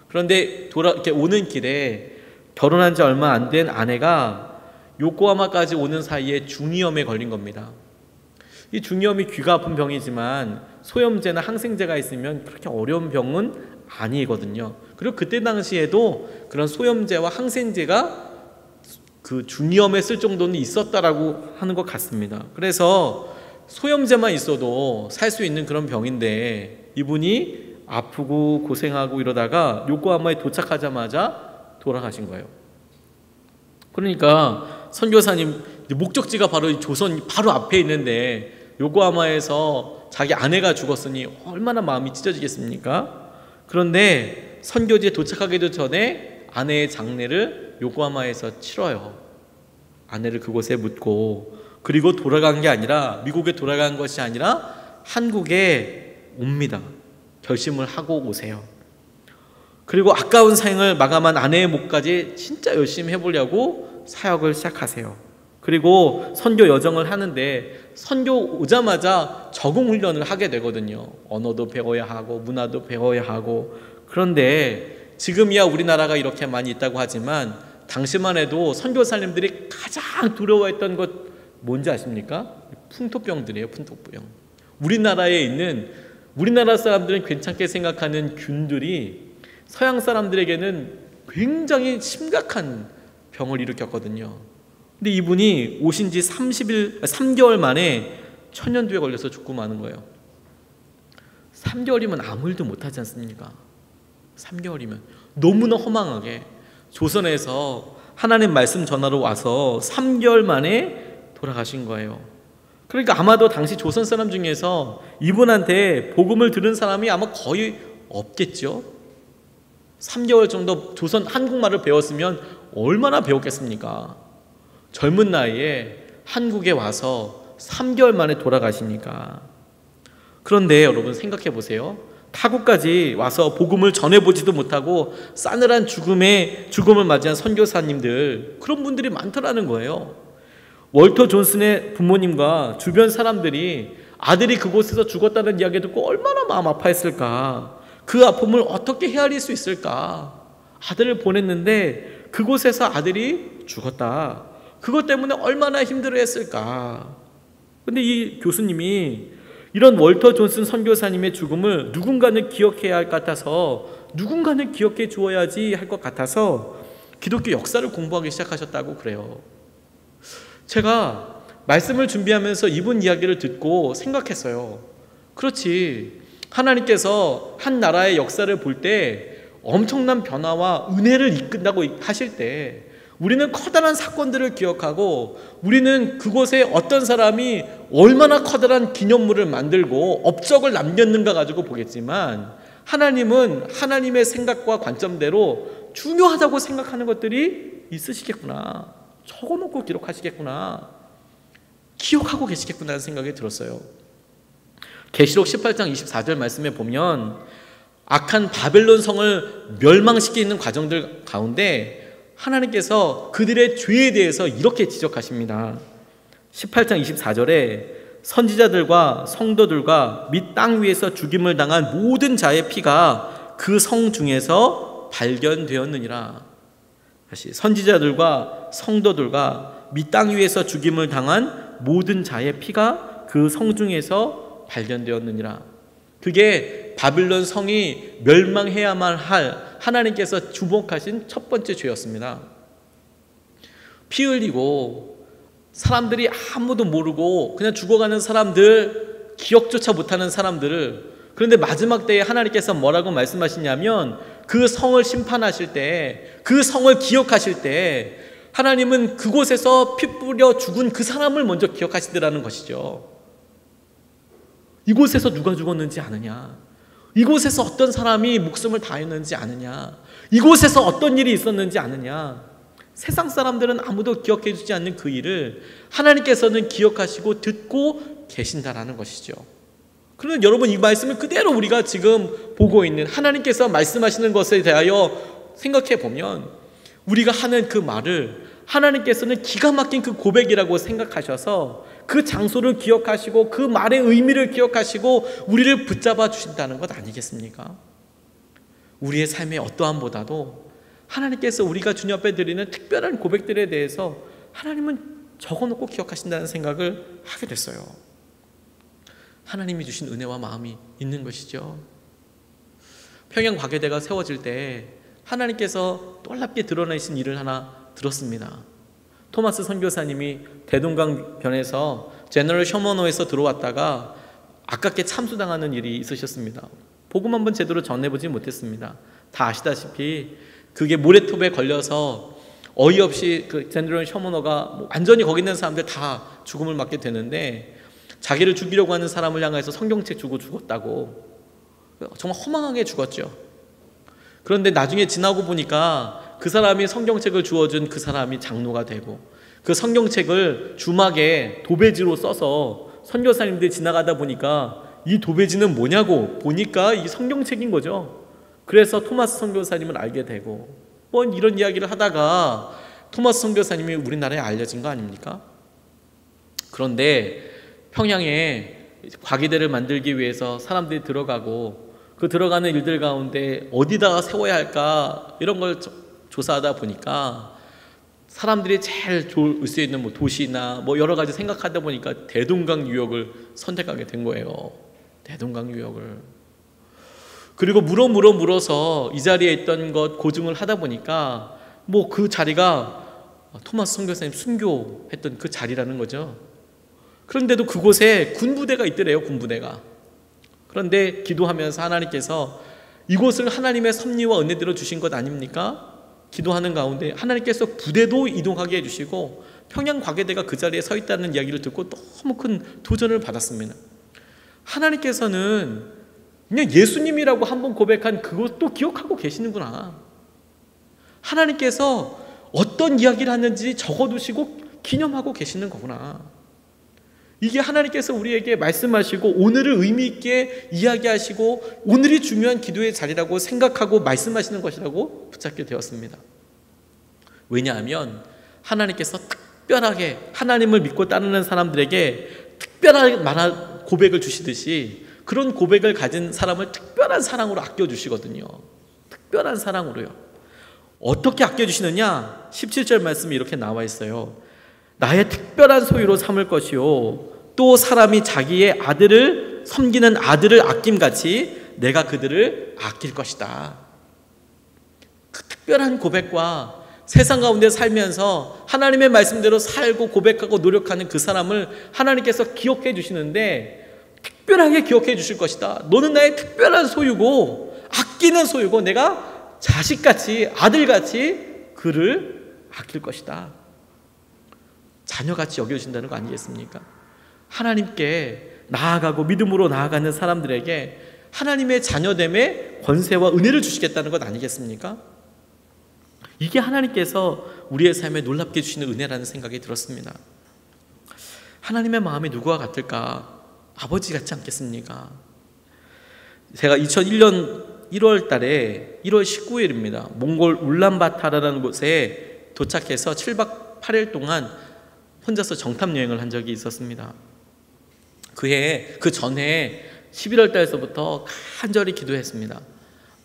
그런데 이렇게 오는 길에 결혼한 지 얼마 안 된 아내가 요코하마까지 오는 사이에 중이염에 걸린 겁니다. 이 중이염이 귀가 아픈 병이지만 소염제나 항생제가 있으면 그렇게 어려운 병은 아니거든요. 그리고 그때 당시에도 그런 소염제와 항생제가 그 중이염에 쓸 정도는 있었다라고 하는 것 같습니다. 그래서 소염제만 있어도 살 수 있는 그런 병인데 이분이 아프고 고생하고 이러다가 요코하마에 도착하자마자 돌아가신 거예요. 그러니까 선교사님 목적지가 바로 조선 바로 앞에 있는데 요코하마에서 자기 아내가 죽었으니 얼마나 마음이 찢어지겠습니까? 그런데 선교지에 도착하기도 전에 아내의 장례를 요코하마에서 치러요. 아내를 그곳에 묻고 그리고 돌아간 게 아니라 미국에 돌아간 것이 아니라 한국에 옵니다. 결심을 하고 오세요. 그리고 아까운 생을 마감한 아내의 목까지 진짜 열심히 해보려고 사역을 시작하세요. 그리고 선교 여정을 하는데 선교 오자마자 적응 훈련을 하게 되거든요. 언어도 배워야 하고 문화도 배워야 하고. 그런데 지금이야 우리나라가 이렇게 많이 있다고 하지만 당시만 해도 선교사님들이 가장 두려워했던 것 뭔지 아십니까? 풍토병들이에요. 풍토병. 우리나라에 있는 우리나라 사람들은 괜찮게 생각하는 균들이 서양 사람들에게는 굉장히 심각한 병을 일으켰거든요. 근데 이분이 오신 지 3개월 만에 천연두에 걸려서 죽고 마는 거예요. 3개월이면 아무 일도 못하지 않습니까? 3개월이면 너무나 허망하게 조선에서 하나님 말씀 전하러 와서 3개월 만에 돌아가신 거예요. 그러니까 아마도 당시 조선 사람 중에서 이분한테 복음을 들은 사람이 아마 거의 없겠죠. 3개월 정도 조선 한국말을 배웠으면 얼마나 배웠겠습니까? 젊은 나이에 한국에 와서 3개월 만에 돌아가시니까. 그런데 여러분 생각해 보세요. 타국까지 와서 복음을 전해보지도 못하고 싸늘한 죽음을 맞이한 선교사님들, 그런 분들이 많더라는 거예요. 월터 존슨의 부모님과 주변 사람들이 아들이 그곳에서 죽었다는 이야기 듣고 얼마나 마음 아파했을까. 그 아픔을 어떻게 헤아릴 수 있을까. 아들을 보냈는데 그곳에서 아들이 죽었다. 그것 때문에 얼마나 힘들어했을까. 근데 이 교수님이 이런 월터 존슨 선교사님의 죽음을 누군가는 기억해야 할 것 같아서, 누군가는 기억해 주어야지 할 것 같아서 기독교 역사를 공부하기 시작하셨다고 그래요. 제가 말씀을 준비하면서 이분 이야기를 듣고 생각했어요. 그렇지, 하나님께서 한 나라의 역사를 볼 때 엄청난 변화와 은혜를 이끈다고 하실 때 우리는 커다란 사건들을 기억하고 우리는 그곳에 어떤 사람이 얼마나 커다란 기념물을 만들고 업적을 남겼는가 가지고 보겠지만, 하나님은 하나님의 생각과 관점대로 중요하다고 생각하는 것들이 있으시겠구나, 적어놓고 기록하시겠구나, 기억하고 계시겠구나 하는 생각이 들었어요. 계시록 18장 24절 말씀에 보면 악한 바벨론 성을 멸망시키는 과정들 가운데 하나님께서 그들의 죄에 대해서 이렇게 지적하십니다. 18장 24절에 선지자들과 성도들과 및 땅 위에서 죽임을 당한 모든 자의 피가 그 성 중에서 발견되었느니라. 다시, 선지자들과 성도들과 및 땅 위에서 죽임을 당한 모든 자의 피가 그 성 중에서 발견되었느니라. 그게 바빌론 성이 멸망해야만 할 하나님께서 주목하신 첫 번째 죄였습니다. 피 흘리고 사람들이 아무도 모르고 그냥 죽어가는 사람들, 기억조차 못하는 사람들을, 그런데 마지막 때에 하나님께서 뭐라고 말씀하시냐면 그 성을 심판하실 때, 그 성을 기억하실 때 하나님은 그곳에서 피 뿌려 죽은 그 사람을 먼저 기억하시더라는 것이죠. 이곳에서 누가 죽었는지 아느냐, 이곳에서 어떤 사람이 목숨을 다했는지 아느냐, 이곳에서 어떤 일이 있었는지 아느냐. 세상 사람들은 아무도 기억해 주지 않는 그 일을 하나님께서는 기억하시고 듣고 계신다라는 것이죠. 그러면 여러분, 이 말씀을 그대로 우리가 지금 보고 있는 하나님께서 말씀하시는 것에 대하여 생각해 보면 우리가 하는 그 말을 하나님께서는 기가 막힌 그 고백이라고 생각하셔서 그 장소를 기억하시고 그 말의 의미를 기억하시고 우리를 붙잡아 주신다는 것 아니겠습니까? 우리의 삶의 어떠함보다도 하나님께서 우리가 주님 앞에 드리는 특별한 고백들에 대해서 하나님은 적어놓고 기억하신다는 생각을 하게 됐어요. 하나님이 주신 은혜와 마음이 있는 것이죠. 평양 과계대가 세워질 때 하나님께서 놀랍게 드러내신 일을 하나 들었습니다. 토마스 선교사님이 대동강변에서 제너럴 셔머노에서 들어왔다가 아깝게 참수당하는 일이 있으셨습니다. 복음 한번 제대로 전해보지 못했습니다. 다 아시다시피 그게 모래톱에 걸려서 어이없이 그 제너럴 셔머노가 완전히 거기 있는 사람들 다 죽음을 맞게 되는데, 자기를 죽이려고 하는 사람을 향해서 성경책 주고 죽었다고, 정말 허망하게 죽었죠. 그런데 나중에 지나고 보니까 그 사람이 성경책을 주어준 그 사람이 장로가 되고, 그 성경책을 주막에 도배지로 써서 선교사님들이 지나가다 보니까 이 도배지는 뭐냐고 보니까 이 성경책인 거죠. 그래서 토마스 선교사님을 알게 되고, 뭐 이런 이야기를 하다가 토마스 선교사님이 우리나라에 알려진 거 아닙니까? 그런데 평양에 과기대를 만들기 위해서 사람들이 들어가고 그 들어가는 일들 가운데 어디다가 세워야 할까 이런 걸 조사하다 보니까 사람들이 제일 좋을 수 있는 뭐 도시나 뭐 여러 가지 생각하다 보니까 대동강 유역을 선택하게 된 거예요. 대동강 유역을. 그리고 물어서 이 자리에 있던 것 고증을 하다 보니까 뭐 그 자리가 토마스 선교사님 순교했던 그 자리라는 거죠. 그런데도 그곳에 군부대가 있더래요. 군부대가. 그런데 기도하면서 하나님께서 이곳을 하나님의 섭리와 은혜대로 주신 것 아닙니까? 기도하는 가운데 하나님께서 부대도 이동하게 해주시고 평양 과계대가 그 자리에 서 있다는 이야기를 듣고 너무 큰 도전을 받았습니다. 하나님께서는 그냥 예수님이라고 한번 고백한 그것도 기억하고 계시는구나. 하나님께서 어떤 이야기를 하는지 적어두시고 기념하고 계시는 거구나. 이게 하나님께서 우리에게 말씀하시고 오늘을 의미 있게 이야기하시고 오늘이 중요한 기도의 자리라고 생각하고 말씀하시는 것이라고 붙잡게 되었습니다. 왜냐하면 하나님께서 특별하게 하나님을 믿고 따르는 사람들에게 특별한 고백을 주시듯이 그런 고백을 가진 사람을 특별한 사랑으로 아껴주시거든요. 특별한 사랑으로요. 어떻게 아껴주시느냐? 17절 말씀이 이렇게 나와 있어요. 나의 특별한 소유로 삼을 것이요 또 사람이 자기의 아들을 섬기는 아들을 아낌같이 내가 그들을 아낄 것이다. 그 특별한 고백과 세상 가운데 살면서 하나님의 말씀대로 살고 고백하고 노력하는 그 사람을 하나님께서 기억해 주시는데 특별하게 기억해 주실 것이다. 너는 나의 특별한 소유고 아끼는 소유고 내가 자식같이 아들같이 그를 아낄 것이다. 자녀같이 여겨주신다는 거 아니겠습니까? 하나님께 나아가고 믿음으로 나아가는 사람들에게 하나님의 자녀됨의 권세와 은혜를 주시겠다는 것 아니겠습니까? 이게 하나님께서 우리의 삶에 놀랍게 주시는 은혜라는 생각이 들었습니다. 하나님의 마음이 누구와 같을까? 아버지 같지 않겠습니까? 제가 2001년 1월 달에 1월 19일입니다. 몽골 울란바타르라는 곳에 도착해서 7박 8일 동안 혼자서 정탐 여행을 한 적이 있었습니다. 그 전에 11월 달서부터 간절히 기도했습니다.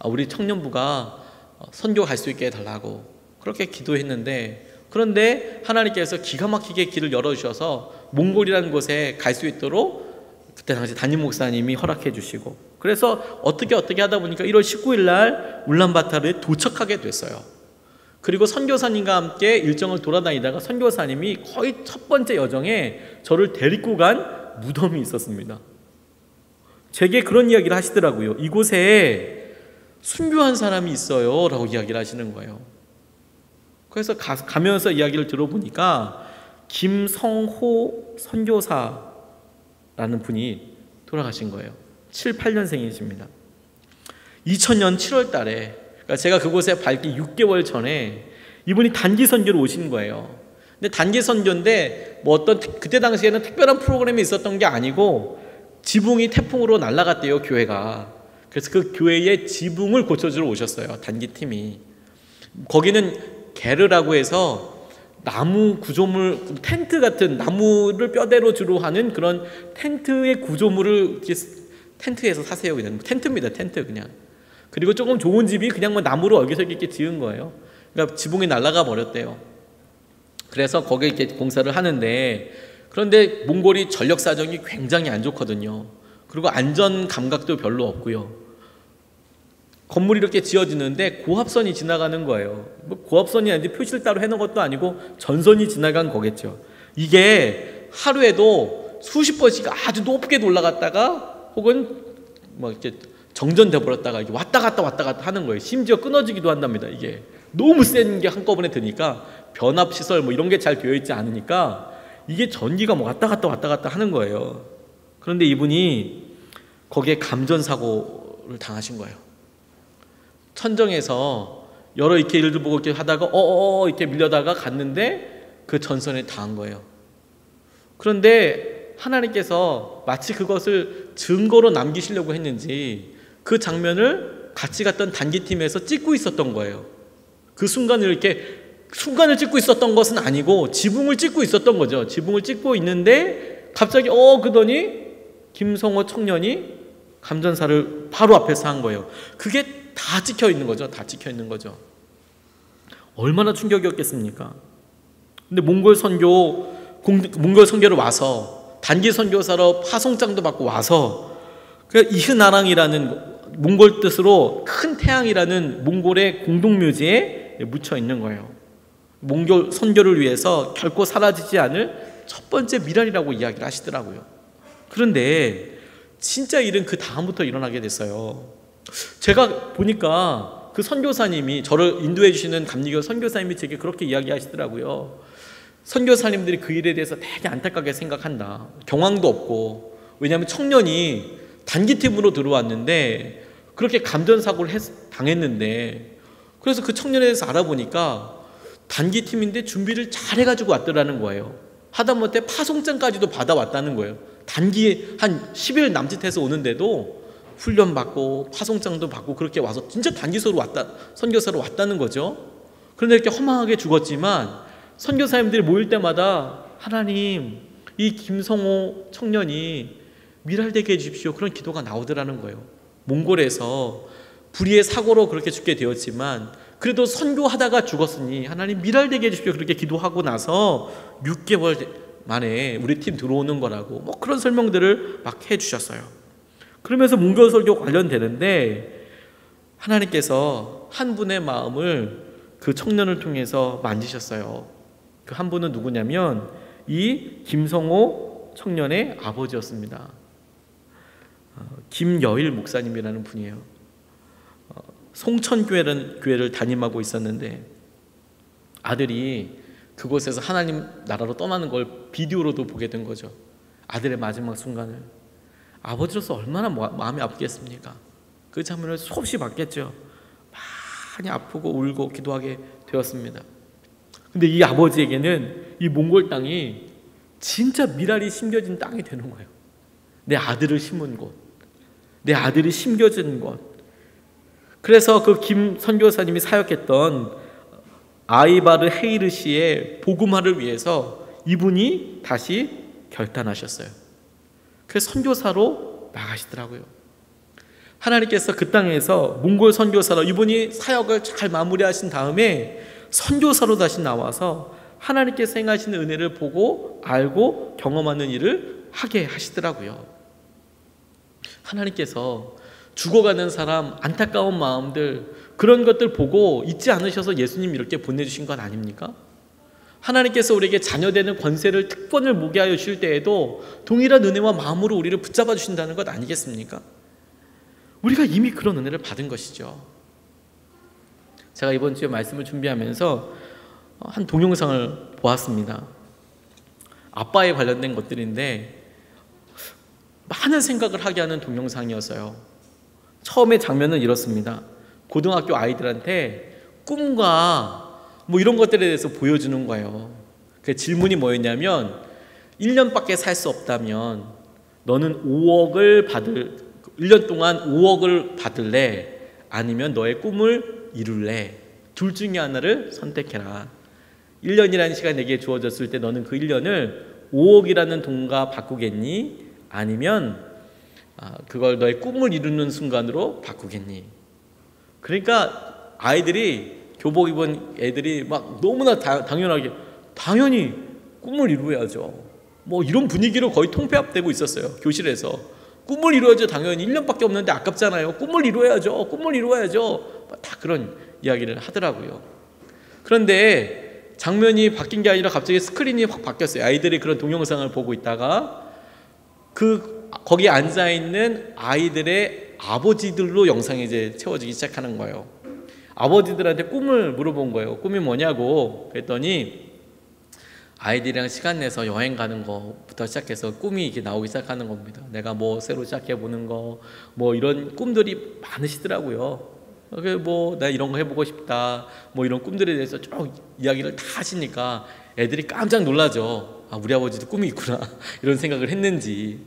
우리 청년부가 선교 갈 수 있게 해달라고 그렇게 기도했는데, 그런데 하나님께서 기가 막히게 길을 열어주셔서 몽골이라는 곳에 갈 수 있도록 그때 당시 담임 목사님이 허락해 주시고, 그래서 어떻게 하다 보니까 1월 19일 날 울란바타르에 도착하게 됐어요. 그리고 선교사님과 함께 일정을 돌아다니다가 선교사님이 거의 첫 번째 여정에 저를 데리고 간 무덤이 있었습니다. 제게 그런 이야기를 하시더라고요. 이곳에 순교한 사람이 있어요 라고 이야기를 하시는 거예요. 그래서 가면서 이야기를 들어보니까 김성호 선교사라는 분이 돌아가신 거예요. 7, 8년생이십니다. 2000년 7월 달에, 그러니까 제가 그곳에 밝기 6개월 전에 이분이 단기 선교로 오신 거예요. 근데 단기 선교인데 뭐 어떤 그때 당시에는 특별한 프로그램이 있었던 게 아니고 지붕이 태풍으로 날아갔대요, 교회가. 그래서 그 교회의 지붕을 고쳐주러 오셨어요, 단기팀이. 거기는 게르라고 해서 나무 구조물, 텐트 같은 나무를 뼈대로 주로 하는 그런 텐트의 구조물을 텐트에서 사세요. 그냥 텐트입니다, 텐트 그냥. 그리고 조금 좋은 집이 그냥 뭐 나무로 얼기설기 지은 거예요. 그러니까 지붕이 날아가 버렸대요. 그래서 거기에 이렇게 공사를 하는데, 그런데 몽골이 전력 사정이 굉장히 안 좋거든요. 그리고 안전 감각도 별로 없고요. 건물이 이렇게 지어지는데 고압선이 지나가는 거예요. 뭐 고압선이 아닌데 표시를 따로 해놓은 것도 아니고 전선이 지나간 거겠죠. 이게 하루에도 수십 번씩 아주 높게 올라갔다가 혹은 뭐 이렇게 정전돼 버렸다가 이렇게 왔다 갔다 하는 거예요. 심지어 끊어지기도 한답니다. 이게 너무 센 게 한꺼번에 드니까 변압 시설 뭐 이런 게 잘 되어 있지 않으니까 이게 전기가 뭐 왔다 갔다 하는 거예요. 그런데 이분이 거기에 감전 사고를 당하신 거예요. 천정에서 여러 이렇게 일들 보고 이렇게 하다가 이렇게 밀려다가 갔는데 그 전선에 닿은 거예요. 그런데 하나님께서 마치 그것을 증거로 남기시려고 했는지 그 장면을 같이 갔던 단기팀에서 찍고 있었던 거예요. 그 순간을 찍고 있었던 것은 아니고 지붕을 찍고 있었던 거죠. 지붕을 찍고 있는데 갑자기 그러더니 김성호 청년이 감전사를 바로 앞에서 한 거예요. 그게 다 찍혀 있는 거죠. 다 찍혀 있는 거죠. 얼마나 충격이었겠습니까? 근데 몽골 선교를 와서 단기 선교사로 파송장도 받고 와서 그 이흐나랑이라는 몽골 뜻으로 큰 태양이라는 몽골의 공동묘지에 묻혀 있는 거예요. 몽골 선교를 위해서 결코 사라지지 않을 첫 번째 미랄이라고 이야기를 하시더라고요. 그런데 진짜 일은 그 다음부터 일어나게 됐어요. 제가 보니까 그 선교사님이, 저를 인도해 주시는 감리교 선교사님이 제게 그렇게 이야기하시더라고요. 선교사님들이 그 일에 대해서 되게 안타깝게 생각한다. 경황도 없고, 왜냐하면 청년이 단기팀으로 들어왔는데 그렇게 감전사고를 당했는데, 그래서 그 청년에 대해서 알아보니까 단기팀인데 준비를 잘 해가지고 왔더라는 거예요. 하다못해 파송장까지도 받아왔다는 거예요. 단기 한 10일 남짓해서 오는데도 훈련받고 파송장도 받고 그렇게 와서 진짜 단기소로 선교사로 왔다는 거죠. 그런데 이렇게 허망하게 죽었지만 선교사님들이 모일 때마다 하나님, 이 김성호 청년이 미랄되게 해주십시오, 그런 기도가 나오더라는 거예요. 몽골에서 불의의 사고로 그렇게 죽게 되었지만 그래도 선교하다가 죽었으니 하나님 미랄되게 해주십시오, 그렇게 기도하고 나서 6개월 만에 우리 팀 들어오는 거라고 뭐 그런 설명들을 막 해주셨어요. 그러면서 몽골 설교 관련되는데 하나님께서 한 분의 마음을 그 청년을 통해서 만지셨어요. 그 한 분은 누구냐면 이 김성호 청년의 아버지였습니다. 김여일 목사님이라는 분이에요. 송천교회라는 교회를 담임하고 있었는데 아들이 그곳에서 하나님 나라로 떠나는 걸 비디오로도 보게 된 거죠. 아들의 마지막 순간을. 아버지로서 얼마나 마음이 아프겠습니까? 그 장면을 수없이 봤겠죠. 많이 아프고 울고 기도하게 되었습니다. 근데 이 아버지에게는 이 몽골 땅이 진짜 미랄이 심겨진 땅이 되는 거예요. 내 아들을 심은 곳, 내 아들이 심겨진 곳. 그래서 그 김 선교사님이 사역했던 아이바르 헤이르시의 복음화를 위해서 이분이 다시 결단하셨어요. 그래서 선교사로 나가시더라고요. 하나님께서 그 땅에서 몽골 선교사로 이분이 사역을 잘 마무리하신 다음에 선교사로 다시 나와서 하나님께서 행하시는 은혜를 보고 알고 경험하는 일을 하게 하시더라고요. 하나님께서 죽어가는 사람 안타까운 마음들 그런 것들 보고 잊지 않으셔서 예수님 이렇게 보내주신 건 아닙니까? 하나님께서 우리에게 자녀되는 권세를 특권을 모게 하여 주실 때에도 동일한 은혜와 마음으로 우리를 붙잡아 주신다는 것 아니겠습니까? 우리가 이미 그런 은혜를 받은 것이죠. 제가 이번 주에 말씀을 준비하면서 한 동영상을 보았습니다. 아빠에 관련된 것들인데 많은 생각을 하게 하는 동영상이었어요. 처음에 장면은 이렇습니다. 고등학교 아이들한테 꿈과 뭐 이런 것들에 대해서 보여주는 거예요. 그 질문이 뭐였냐면 1년밖에 살 수 없다면 너는 1년 동안 5억을 받을래? 아니면 너의 꿈을 이룰래? 둘 중에 하나를 선택해라. 1년이라는 시간이 내게 주어졌을 때 너는 그 1년을 5억이라는 돈과 바꾸겠니? 아니면 그걸 너의 꿈을 이루는 순간으로 바꾸겠니? 그러니까 아이들이 교복 입은 애들이 막 너무나 당연하게 당연히 꿈을 이루어야죠. 뭐 이런 분위기로 거의 통폐합되고 있었어요. 교실에서 꿈을 이루어야죠. 당연히 1년밖에 없는데 아깝잖아요. 꿈을 이루어야죠. 꿈을 이루어야죠. 다 그런 이야기를 하더라고요. 그런데 장면이 바뀐 게 아니라 갑자기 스크린이 확 바뀌었어요. 아이들이 그런 동영상을 보고 있다가 거기에 앉아있는 아이들의 아버지들로 영상이 이제 채워지기 시작하는 거예요. 아버지들한테 꿈을 물어본 거예요. 꿈이 뭐냐고. 그랬더니 아이들이랑 시간 내서 여행 가는 거부터 시작해서 꿈이 이렇게 나오기 시작하는 겁니다. 내가 뭐 새로 시작해보는 거, 뭐 이런 꿈들이 많으시더라고요. 뭐 나 이런 거 해보고 싶다, 뭐 이런 꿈들에 대해서 쭉 이야기를 다 하시니까 애들이 깜짝 놀라죠. 아, 우리 아버지도 꿈이 있구나 이런 생각을 했는지.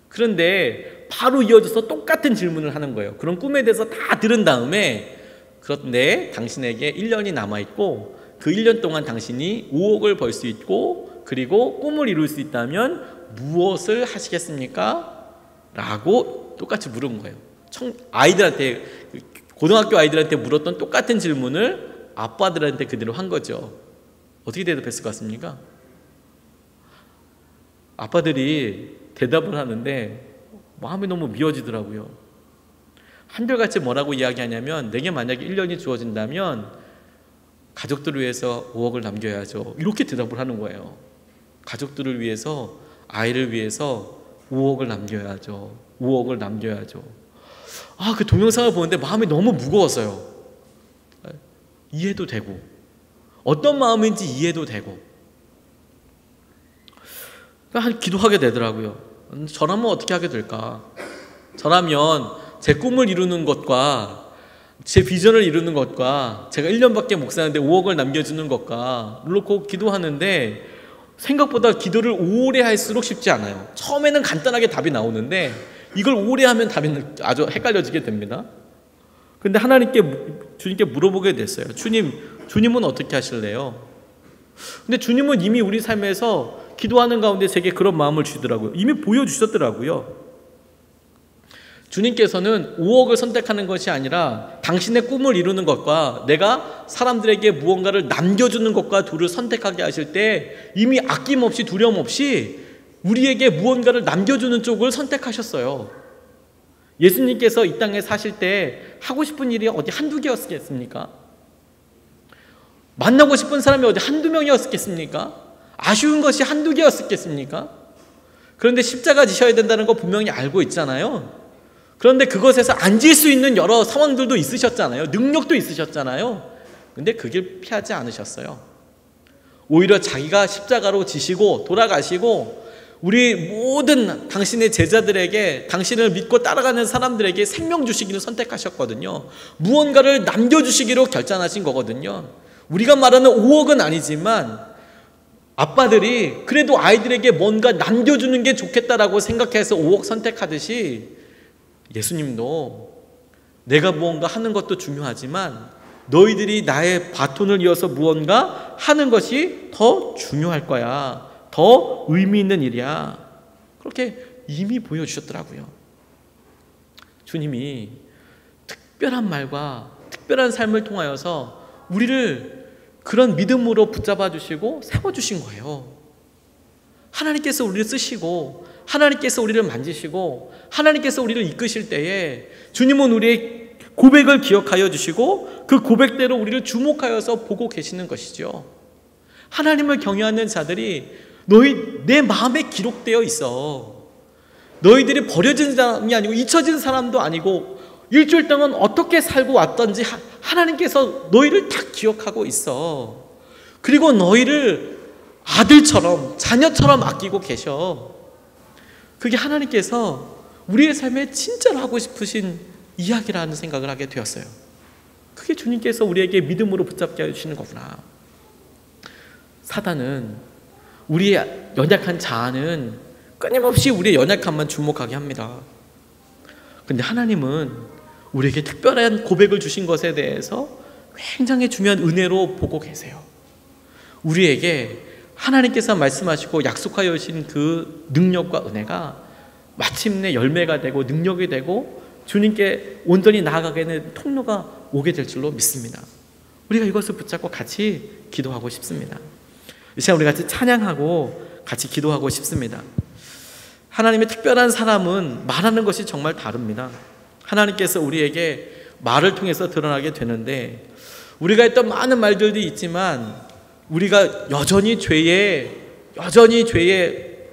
그런데 바로 이어져서 똑같은 질문을 하는 거예요. 그런 꿈에 대해서 다 들은 다음에 그런데 당신에게 1년이 남아있고 그 1년 동안 당신이 5억을 벌 수 있고 그리고 꿈을 이룰 수 있다면 무엇을 하시겠습니까? 라고 똑같이 물은 거예요. 아이들한테, 고등학교 아이들한테 물었던 똑같은 질문을 아빠들한테 그대로 한 거죠. 어떻게 대답했을 것 같습니까? 아빠들이 대답을 하는데 마음이 너무 미어지더라고요. 한결같이 뭐라고 이야기하냐면 내게 만약에 1년이 주어진다면 가족들을 위해서 5억을 남겨야죠. 이렇게 대답을 하는 거예요. 가족들을 위해서, 아이를 위해서 5억을 남겨야죠. 5억을 남겨야죠. 그 동영상을 보는데 마음이 너무 무거웠어요. 이해도 되고 어떤 마음인지 이해도 되고 기도하게 되더라고요. 저라면 어떻게 하게 될까? 저라면 제 꿈을 이루는 것과 제 비전을 이루는 것과 제가 1년밖에 못 사는데 5억을 남겨주는 것과 놓고 기도하는데 생각보다 기도를 오래 할수록 쉽지 않아요. 처음에는 간단하게 답이 나오는데 이걸 오래 하면 답이 아주 헷갈려지게 됩니다. 그런데 주님께 물어보게 됐어요. 주님은 어떻게 하실래요? 근데 주님은 이미 우리 삶에서 기도하는 가운데 제게 그런 마음을 주시더라고요. 이미 보여주셨더라고요. 주님께서는 5억을 선택하는 것이 아니라 당신의 꿈을 이루는 것과 내가 사람들에게 무언가를 남겨주는 것과 둘을 선택하게 하실 때 이미 아낌없이 두려움 없이 우리에게 무언가를 남겨주는 쪽을 선택하셨어요. 예수님께서 이 땅에 사실 때 하고 싶은 일이 어디 한두 개였겠습니까? 만나고 싶은 사람이 어디 한두 명이었겠습니까? 아쉬운 것이 한두 개였겠습니까? 그런데 십자가 지셔야 된다는 거 분명히 알고 있잖아요. 그런데 그것에서 앉을 수 있는 여러 상황들도 있으셨잖아요. 능력도 있으셨잖아요. 근데 그 길 피하지 않으셨어요. 오히려 자기가 십자가로 지시고 돌아가시고 우리 모든 당신의 제자들에게, 당신을 믿고 따라가는 사람들에게 생명 주시기를 선택하셨거든요. 무언가를 남겨주시기로 결단하신 거거든요. 우리가 말하는 5억은 아니지만 아빠들이 그래도 아이들에게 뭔가 남겨주는 게 좋겠다라고 생각해서 5억 선택하듯이 예수님도 내가 무언가 하는 것도 중요하지만 너희들이 나의 바톤을 이어서 무언가 하는 것이 더 중요할 거야. 더 의미 있는 일이야. 그렇게 이미 보여주셨더라고요. 주님이 특별한 말과 특별한 삶을 통하여서 우리를 그런 믿음으로 붙잡아 주시고 세워주신 거예요. 하나님께서 우리를 쓰시고 하나님께서 우리를 만지시고 하나님께서 우리를 이끄실 때에 주님은 우리의 고백을 기억하여 주시고 그 고백대로 우리를 주목하여서 보고 계시는 것이죠. 하나님을 경외하는 자들이 내 마음에 기록되어 있어. 너희들이 버려진 사람이 아니고 잊혀진 사람도 아니고 일주일 동안 어떻게 살고 왔던지 하나님께서 너희를 다 기억하고 있어. 그리고 너희를 아들처럼 자녀처럼 아끼고 계셔. 그게 하나님께서 우리의 삶에 진짜로 하고 싶으신 이야기라는 생각을 하게 되었어요. 그게 주님께서 우리에게 믿음으로 붙잡게 해주시는 거구나. 사단은 우리의 연약한 자아는 끊임없이 우리의 연약함만 주목하게 합니다. 근데 하나님은 우리에게 특별한 고백을 주신 것에 대해서 굉장히 중요한 은혜로 보고 계세요. 우리에게 하나님께서 말씀하시고 약속하여 주신 그 능력과 은혜가 마침내 열매가 되고 능력이 되고 주님께 온전히 나아가게 되는 통로가 오게 될 줄로 믿습니다. 우리가 이것을 붙잡고 같이 기도하고 싶습니다. 이 시간 우리 같이 찬양하고 같이 기도하고 싶습니다. 하나님의 특별한 사람은 말하는 것이 정말 다릅니다. 하나님께서 우리에게 말을 통해서 드러나게 되는데 우리가 했던 많은 말들도 있지만 우리가 여전히 죄에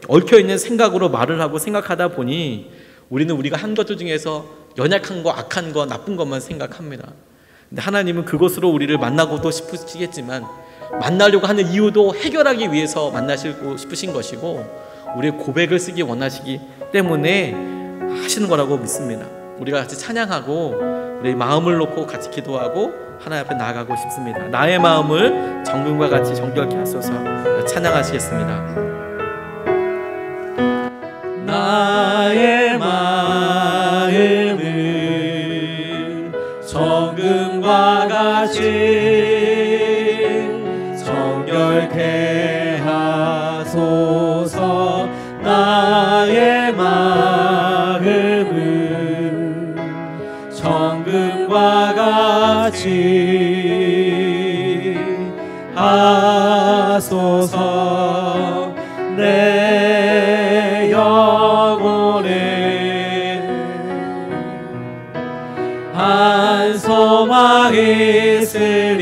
얽혀있는 생각으로 말을 하고 생각하다 보니 우리는 우리가 한 것들 중에서 연약한 거, 악한 거, 나쁜 것만 생각합니다. 근데 하나님은 그것으로 우리를 만나고도 싶으시겠지만 만나려고 하는 이유도 해결하기 위해서 만나시고 싶으신 것이고 우리의 고백을 쓰기 원하시기 때문에 하시는 거라고 믿습니다. 우리가 같이 찬양하고 우리 마음을 놓고 같이 기도하고 하나님 앞에 나아가고 싶습니다. 나의 마음을 정금과 같이 정결케 하소서. 찬양하시겠습니다. 나의 마음을 정금과 같이 정결케 하소서. 나의 마음을 정금과 같이 하소서. 내 영혼에 한 소망 있으리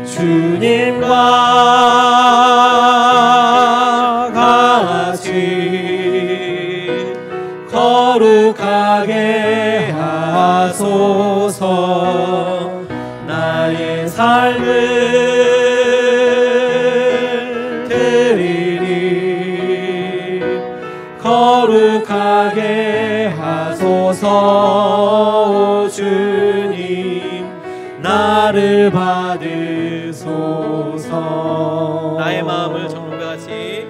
주님과 같이 거룩하게 하소서. 나의 삶을 드리리 거룩하게 하소서. 주님 나를 받으소서. 나의 마음을 정금과 같이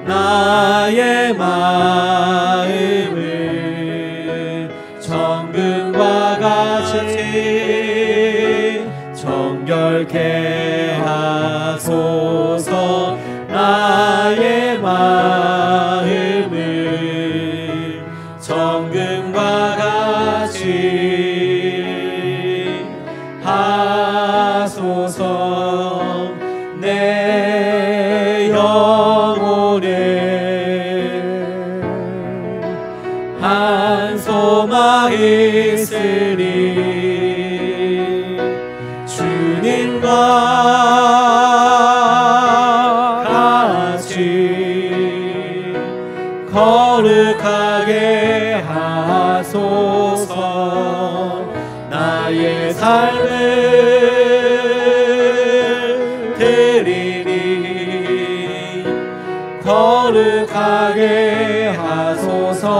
나의 마음을 정금과 같이 정결케 하소서. 나의 마음을 정금과 같이 하소서. 내 영혼에 한 소망 있으리 같이 거룩하게 하소서. 나의 삶을 드리니 거룩하게 하소서.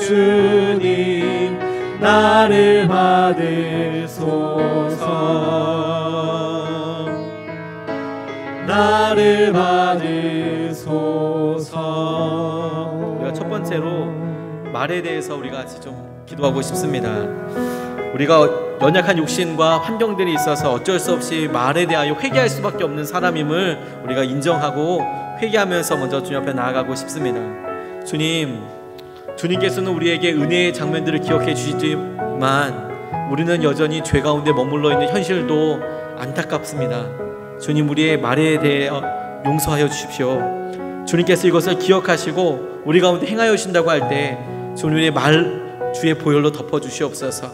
주님 나를 받으소서. 나를 받으소서. 우리가 첫 번째로 말에 대해서 우리가 같이 좀 기도하고 싶습니다. 우리가 연약한 육신과 환경들이 있어서 어쩔 수 없이 말에 대하여 회개할 수밖에 없는 사람임을 우리가 인정하고 회개하면서 먼저 주님 앞에 나아가고 싶습니다. 주님께서는 우리에게 은혜의 장면들을 기억해 주시지만 우리는 여전히 죄 가운데 머물러 있는 현실도 안타깝습니다. 주님, 우리의 말에 대해 용서하여 주십시오. 주님께서 이것을 기억하시고 우리 가운데 행하여 주신다고 할 때 주님의 말 주의 보혈로 덮어 주시옵소서.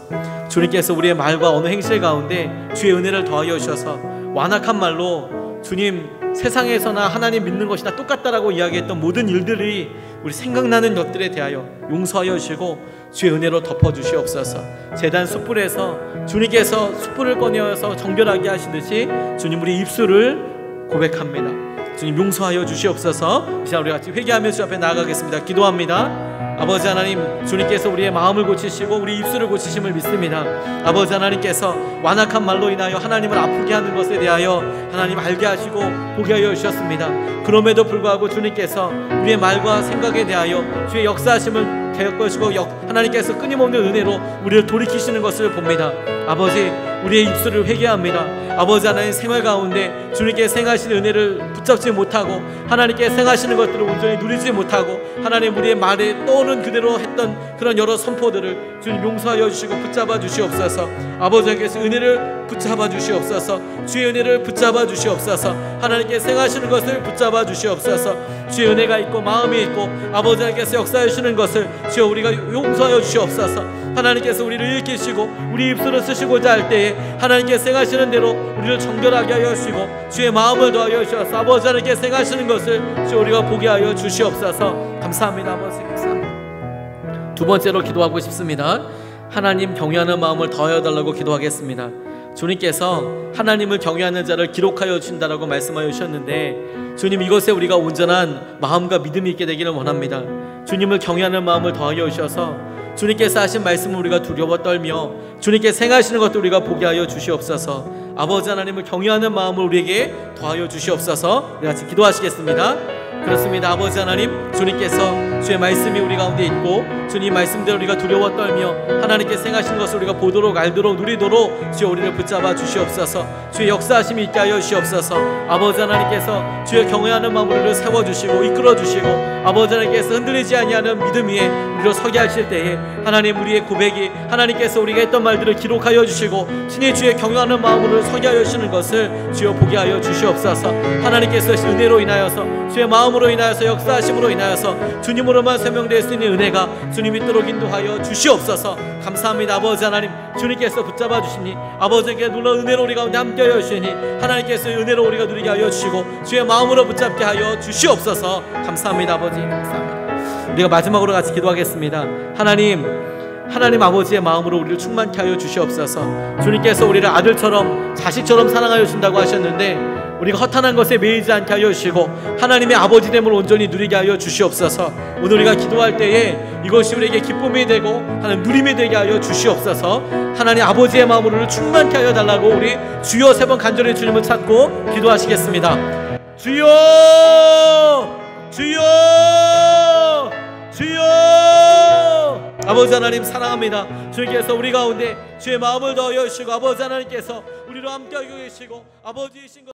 주님께서 우리의 말과 어느 행실 가운데 주의 은혜를 더하여 주셔서 완악한 말로 주님 세상에서나 하나님 믿는 것이나 똑같다라고 이야기했던 모든 일들이 우리 생각나는 것들에 대하여 용서하여 주시고 주의 은혜로 덮어 주시옵소서. 제단 숯불에서 주님께서 숯불을 꺼내어서 정결하게 하시듯이 주님 우리 입술을 고백합니다. 주님 용서하여 주시옵소서. 이 시간 우리 같이 회개하며 주 앞에 나아가겠습니다. 기도합니다. 아버지 하나님, 주님께서 우리의 마음을 고치시고 우리 입술을 고치심을 믿습니다. 아버지 하나님께서 완악한 말로 인하여 하나님을 아프게 하는 것에 대하여 하나님 알게 하시고 보게 하여 주셨습니다. 그럼에도 불구하고 주님께서 우리의 말과 생각에 대하여 주의 역사하심을 되었고 하나님께서 끊임없는 은혜로 우리를 돌이키시는 것을 봅니다. 아버지, 우리의 입술을 회개합니다. 아버지 하나님, 생활 가운데 주님께서 행하시는 은혜를 붙잡지 못하고 하나님께서 행하시는 것들을 온전히 누리지 못하고 하나님 우리의 말에 떠오른 그대로 했던 그런 여러 선포들을 주님 용서하여 주시고 붙잡아 주시옵소서. 아버지께서 은혜를 붙잡아 주시옵소서. 주의 은혜를 붙잡아 주시옵소서. 하나님께서 행하시는 것을 붙잡아 주시옵소서. 주의 은혜가 있고 마음이 있고 아버지 하나님께서 역사하시는 것을 주여 우리가 용서하여 주시옵소서. 하나님께서 우리를 일으키시고 우리 입술을 쓰시고자 할 때에 하나님께서 행하시는 대로 우리를 정결하게 하여 주시고 주의 마음을 더하여 주셔서 아버지 하나님께서 행하시는 것을 주여 우리가 보게 하여 주시옵소서. 감사합니다. 아버지 감사합니다. 두 번째로 기도하고 싶습니다. 하나님 경외하는 마음을 더하여 달라고 기도하겠습니다. 주님께서 하나님을 경외하는 자를 기록하여 주신다라고 말씀하여 주셨는데 주님, 이것에 우리가 온전한 마음과 믿음이 있게 되기를 원합니다. 주님을 경외하는 마음을 더하여 주셔서 주님께서 하신 말씀을 우리가 두려워 떨며 주님께서 행하시는 것도 우리가 보게 하여 주시옵소서. 아버지 하나님을 경외하는 마음을 우리에게 더하여 주시옵소서. 우리 같이 기도하시겠습니다. 그렇습니다. 아버지 하나님, 주님께서 주의 말씀이 우리 가운데 있고 주님 말씀대로 우리가 두려워 떨며 하나님께서 행하신 것을 우리가 보도록 알도록 누리도록 주여 우리를 붙잡아 주시옵소서. 주의 역사하심이 있게 하여 주시옵소서. 아버지 하나님께서 주의 경외하는 마음으로 우리를 세워주시고 이끌어주시고 아버지 하나님께서 흔들리지 아니하는 믿음 위에 우리를 서게 하실 때에 하나님 우리의 고백이 하나님께서 우리가 했던 말들을 기록하여 주시고 신의 주의 경외하는 마음으로 서게 하여 주시는 것을 주여 보게 하여 주시옵소서. 하나님께서 은혜로 인하여서 주의 마음으로 인하여서 역사하심으로 인하여서 주님으로만 설명될 수 있는 은혜가 주님 있도록 인도하여 주시옵소서. 감사합니다. 아버지 하나님, 주님께서 붙잡아 주시니 아버지에게 놀라운 은혜로 우리 가운데 함께 하여 주시니 하나님께서 은혜로 우리가 누리게 하여 주시고 주의 마음으로 붙잡게 하여 주시옵소서. 감사합니다. 아버지 감사합니다. 우리가 마지막으로 같이 기도하겠습니다. 하나님 아버지의 마음으로 우리를 충만케 하여 주시옵소서. 주님께서 우리를 아들처럼 자식처럼 사랑하여 주신다고 하셨는데 우리가 허탄한 것에 매이지 않게 하여 주시고 하나님의 아버지됨을 온전히 누리게 하여 주시옵소서. 오늘 우리가 기도할 때에 이것이 우리에게 기쁨이 되고 하나님 누림이 되게 하여 주시옵소서. 하나님 아버지의 마음으로 우리를 충만케 하여 달라고 우리 주여 3번 간절히 주님을 찾고 기도하시겠습니다. 주여, 주여, 주여. 아버지 하나님 사랑합니다. 주님께서 우리 가운데 주의 마음을 더하여 주시고 아버지 하나님께서 우리로 함께하고 계시고 아버지이신 것